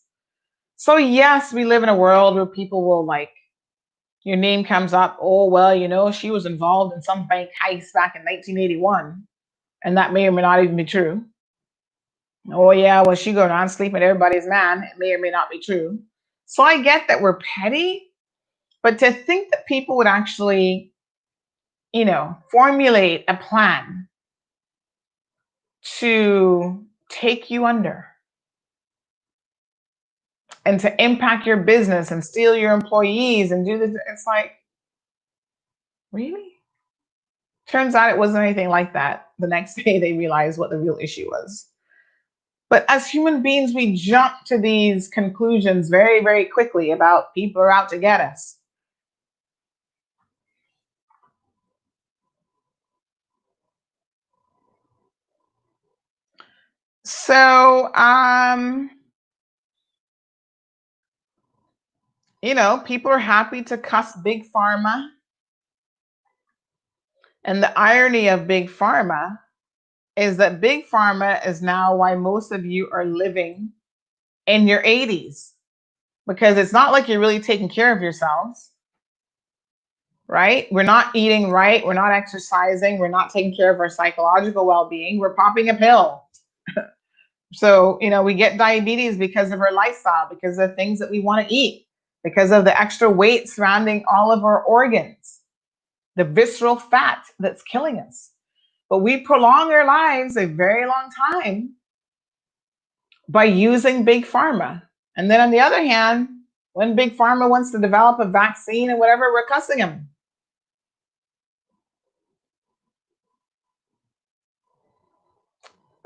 Speaker 2: So yes, we live in a world where people will like Your name comes up. Oh, well, she was involved in some bank heist back in 1981. And that may or may not even be true. Oh, yeah, well, she going on sleeping with everybody's man. It may or may not be true. So I get that we're petty, but to think that people would actually, formulate a plan to take you under and to impact your business and steal your employees and do this, it's like, really? Turns out it wasn't anything like that. The next day they realized what the real issue was. But as human beings, we jump to these conclusions very, very quickly about people are out to get us. So, people are happy to cuss Big Pharma. And the irony of Big Pharma is that Big Pharma is now why most of you are living in your 80s, because it's not like you're really taking care of yourselves, right? We're not eating right. We're not exercising. We're not taking care of our psychological well-being. We're popping a pill. So, we get diabetes because of our lifestyle, because of things that we want to eat, because of the extra weight surrounding all of our organs, the visceral fat that's killing us. But we prolong our lives a very long time by using Big Pharma. And then on the other hand, when Big Pharma wants to develop a vaccine and whatever, we're cussing them.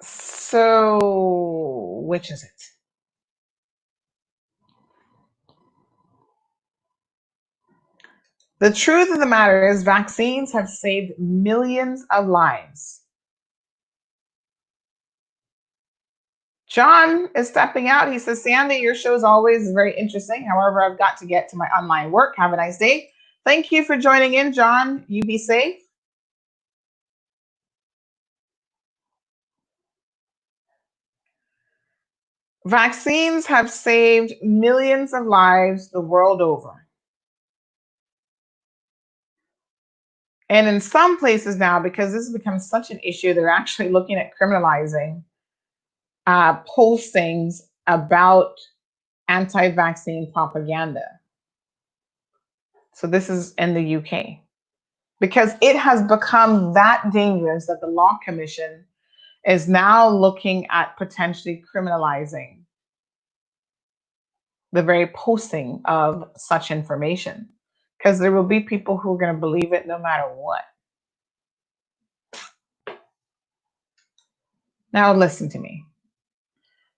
Speaker 2: So, which is it? The truth of the matter is vaccines have saved millions of lives. John is stepping out. He says, Sandy, your show is always very interesting. However, I've got to get to my online work. Have a nice day. Thank you for joining in, John. You be safe. Vaccines have saved millions of lives the world over. And in some places now, because this has become such an issue, they're actually looking at criminalizing postings about anti-vaccine propaganda. So this is in the UK. Because it has become that dangerous that the Law Commission is now looking at potentially criminalizing the very posting of such information. Because there will be people who are going to believe it no matter what. Now listen to me.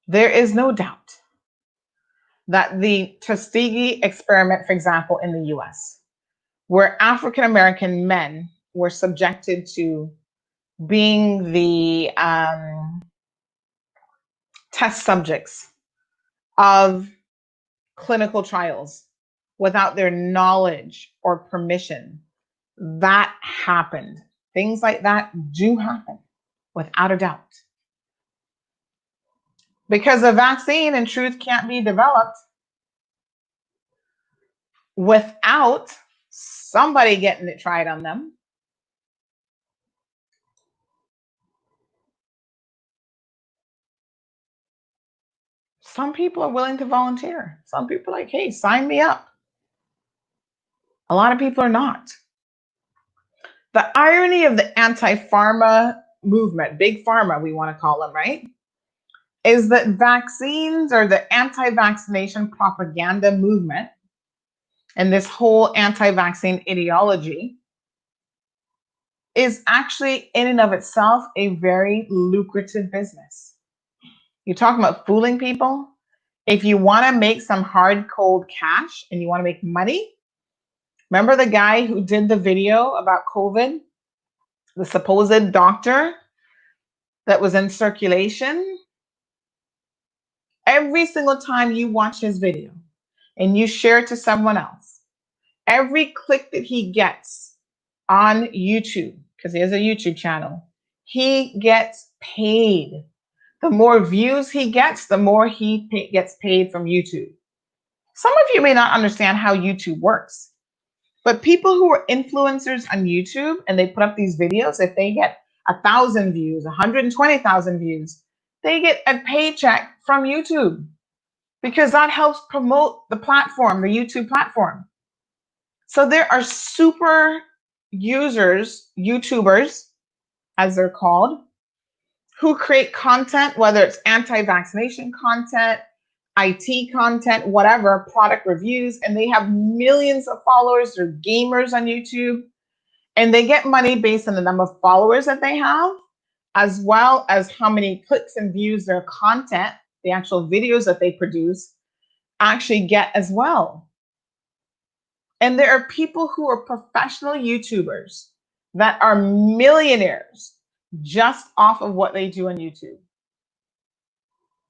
Speaker 2: There is no doubt that the Tuskegee experiment, for example, in the US, where African American men were subjected to being the test subjects of clinical trials without their knowledge or permission, that happened. Things like that do happen, without a doubt. Because a vaccine and truth can't be developed without somebody getting it tried on them. Some people are willing to volunteer. Some people are like, hey, sign me up. A lot of people are not. The irony of the anti-pharma movement, Big Pharma, we want to call them, right? Is that vaccines, or the anti-vaccination propaganda movement, and this whole anti-vaccine ideology is actually in and of itself a very lucrative business. You're talking about fooling people. If you want to make some hard, cold cash and you want to make money, remember the guy who did the video about COVID, the supposed doctor that was in circulation? Every single time you watch his video and you share it to someone else, every click that he gets on YouTube, because he has a YouTube channel, he gets paid. The more views he gets, the more he gets paid from YouTube. Some of you may not understand how YouTube works. But people who are influencers on YouTube and they put up these videos, if they get 1,000 views, 120,000 views, they get a paycheck from YouTube because that helps promote the platform, the YouTube platform. So there are super users, YouTubers, as they're called, who create content, whether it's anti-vaccination content, IT content, whatever, product reviews, and they have millions of followers. They're gamers on YouTube, and they get money based on the number of followers that they have, as well as how many clicks and views their content, the actual videos that they produce, actually get as well. And there are people who are professional YouTubers that are millionaires just off of what they do on YouTube.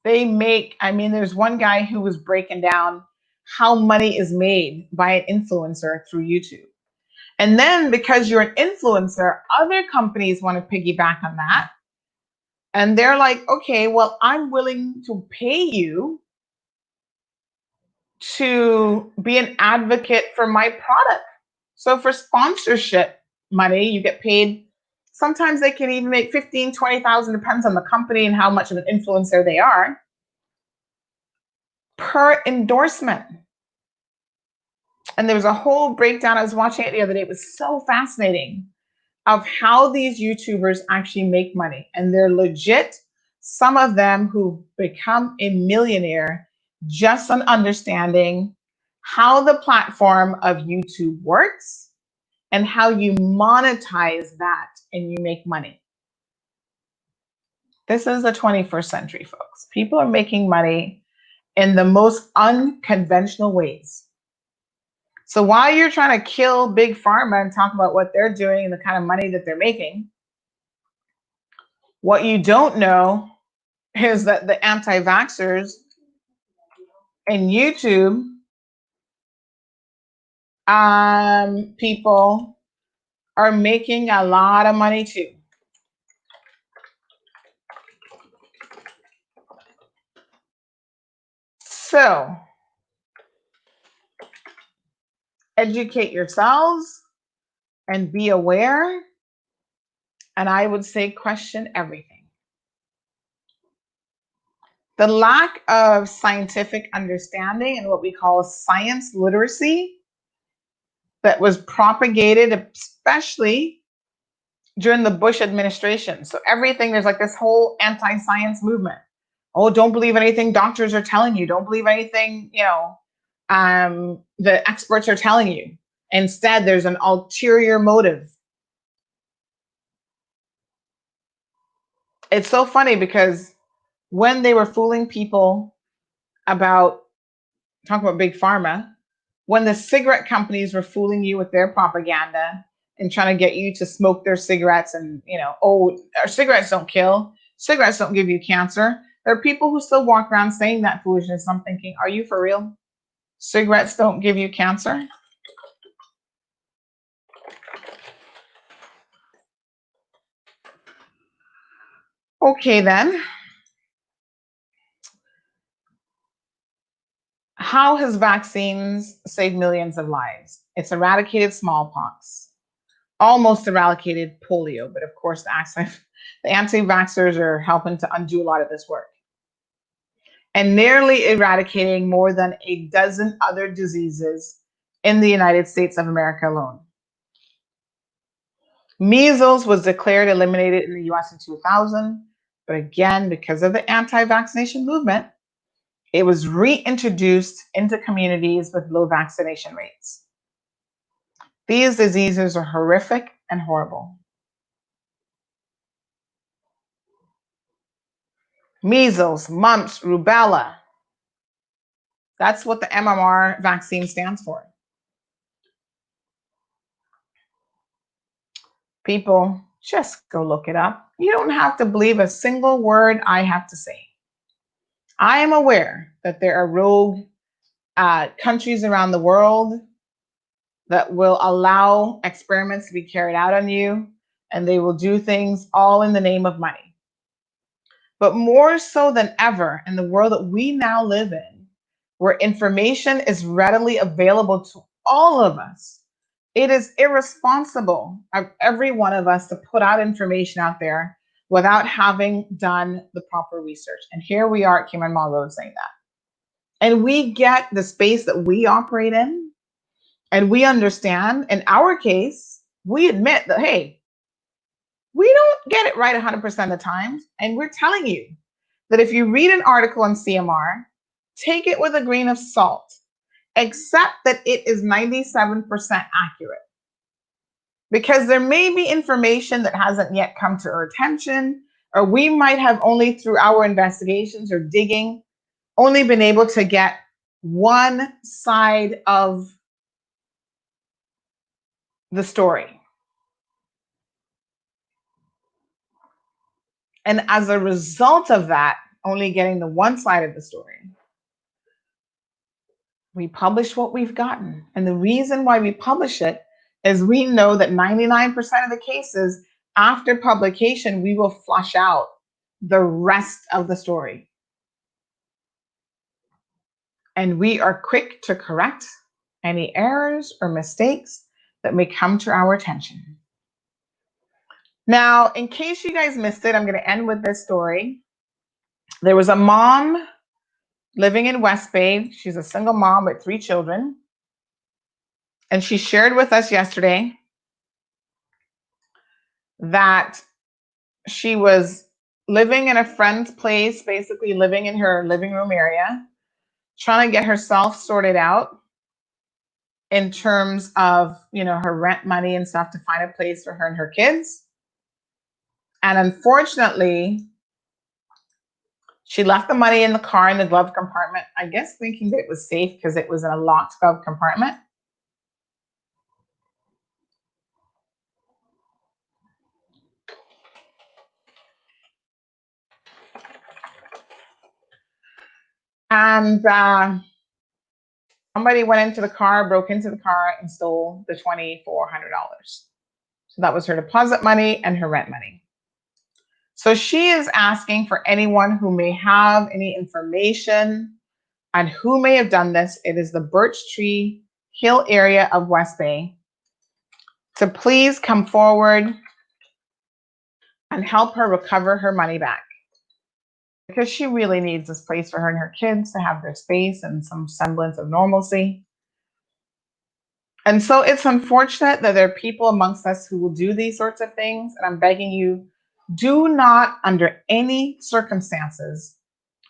Speaker 2: They make, I mean, there's one guy who was breaking down how money is made by an influencer through YouTube. And then because you're an influencer, other companies want to piggyback on that. And they're like, okay, well, I'm willing to pay you to be an advocate for my product. So for sponsorship money, you get paid. Sometimes they can even make 15, 20,000, depends on the company and how much of an influencer they are, per endorsement. And there was a whole breakdown. I was watching it the other day. It was so fascinating of how these YouTubers actually make money. And they're legit, some of them who become a millionaire just on understanding how the platform of YouTube works and how you monetize that and you make money. This is the 21st century, folks. People are making money in the most unconventional ways. So while you're trying to kill big pharma and talk about what they're doing and the kind of money that they're making, what you don't know is that the anti-vaxxers and YouTube people are making a lot of money too. So educate yourselves and be aware. And I would say question everything. The lack of scientific understanding and what we call science literacy that was propagated, especially during the Bush administration. So everything, there's like this whole anti-science movement. Oh, don't believe anything doctors are telling you. Don't believe anything, the experts are telling you. Instead, there's an ulterior motive. It's so funny because when they were fooling people about talking about big pharma, when the cigarette companies were fooling you with their propaganda and trying to get you to smoke their cigarettes and, oh, our cigarettes don't kill, cigarettes don't give you cancer. There are people who still walk around saying that foolishness. I'm thinking, are you for real? Cigarettes don't give you cancer? Okay, then. How has vaccines saved millions of lives? It's eradicated smallpox, almost eradicated polio, but of course the anti-vaxxers are helping to undo a lot of this work. And nearly eradicating more than a dozen other diseases in the United States of America alone. Measles was declared eliminated in the US in 2000, but again, because of the anti-vaccination movement, it was reintroduced into communities with low vaccination rates. These diseases are horrific and horrible. Measles, mumps, rubella. That's what the MMR vaccine stands for. People, just go look it up. You don't have to believe a single word I have to say. I am aware that there are rogue countries around the world that will allow experiments to be carried out on you, and they will do things all in the name of money. But more so than ever in the world that we now live in, where information is readily available to all of us, It is irresponsible of every one of us to put out information out there without having done the proper research. And here we are at Cayman Mall Road saying that. And we get the space that we operate in, and we understand. In our case, we admit that, hey, we don't get it right 100% of the time. And we're telling you that if you read an article on CMR, take it with a grain of salt, except that it is 97% accurate. Because there may be information that hasn't yet come to our attention, or we might have only through our investigations or digging only been able to get one side of the story. And as a result of that, only getting the one side of the story, we publish what we've gotten. And the reason why we publish it is we know that 99% of the cases after publication, we will flush out the rest of the story. And we are quick to correct any errors or mistakes that may come to our attention. Now, in case you guys missed it, I'm going to end with this story. There was a mom living in West Bay. She's a single mom with 3 children. And she shared with us yesterday that she was living in a friend's place, basically living in her living room area, trying to get herself sorted out in terms of, her rent money and stuff to find a place for her and her kids. And unfortunately, she left the money in the car in the glove compartment, I guess thinking that it was safe because it was in a locked glove compartment. And somebody went into the car, broke into the car, and stole the $2,400. So that was her deposit money and her rent money. So she is asking for anyone who may have any information on who may have done this. It is the Birch Tree Hill area of West Bay, to please come forward and help her recover her money back, because she really needs this place for her and her kids to have their space and some semblance of normalcy. And so it's unfortunate that there are people amongst us who will do these sorts of things. And I'm begging you, do not, under any circumstances,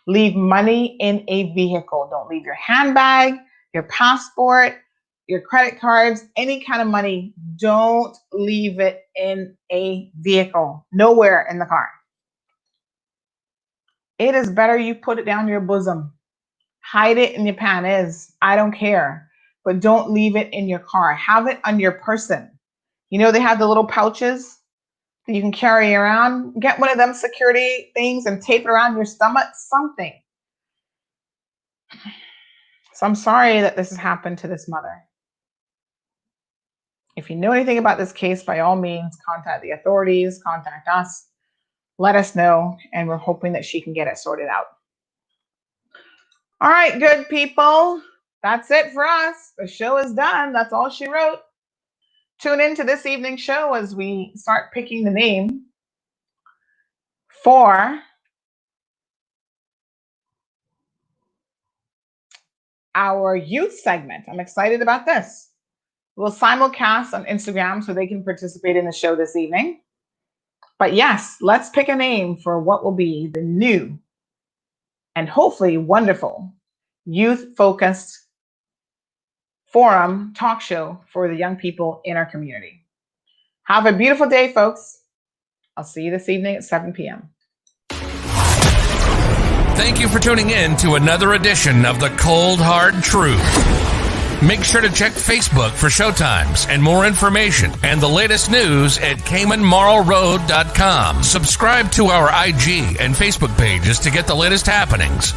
Speaker 2: leave money in a vehicle. Don't leave your handbag, your passport, your credit cards, any kind of money. Don't leave it in a vehicle, nowhere in the car. It is better you put it down your bosom. Hide it in your panties. I don't care. But don't leave it in your car. Have it on your person. They have the little pouches that you can carry around. Get one of them security things and tape it around your stomach, something. So I'm sorry that this has happened to this mother. If you know anything about this case, by all means, contact the authorities, contact us, let us know, and we're hoping that she can get it sorted out. All right, good people. That's it for us. The show is done. That's all she wrote. Tune into this evening's show as we start picking the name for our youth segment. I'm excited about this. We'll simulcast on Instagram so they can participate in the show this evening. But yes, let's pick a name for what will be the new and hopefully wonderful youth-focused forum talk show for the young people in our community. Have a beautiful day, folks. I'll see you this evening at 7 p.m.
Speaker 1: Thank you for tuning in to another edition of The Cold Hard Truth. Make sure to check Facebook for showtimes and more information and the latest news at CaymanMarlRoad.com. Subscribe to our IG and Facebook pages to get the latest happenings.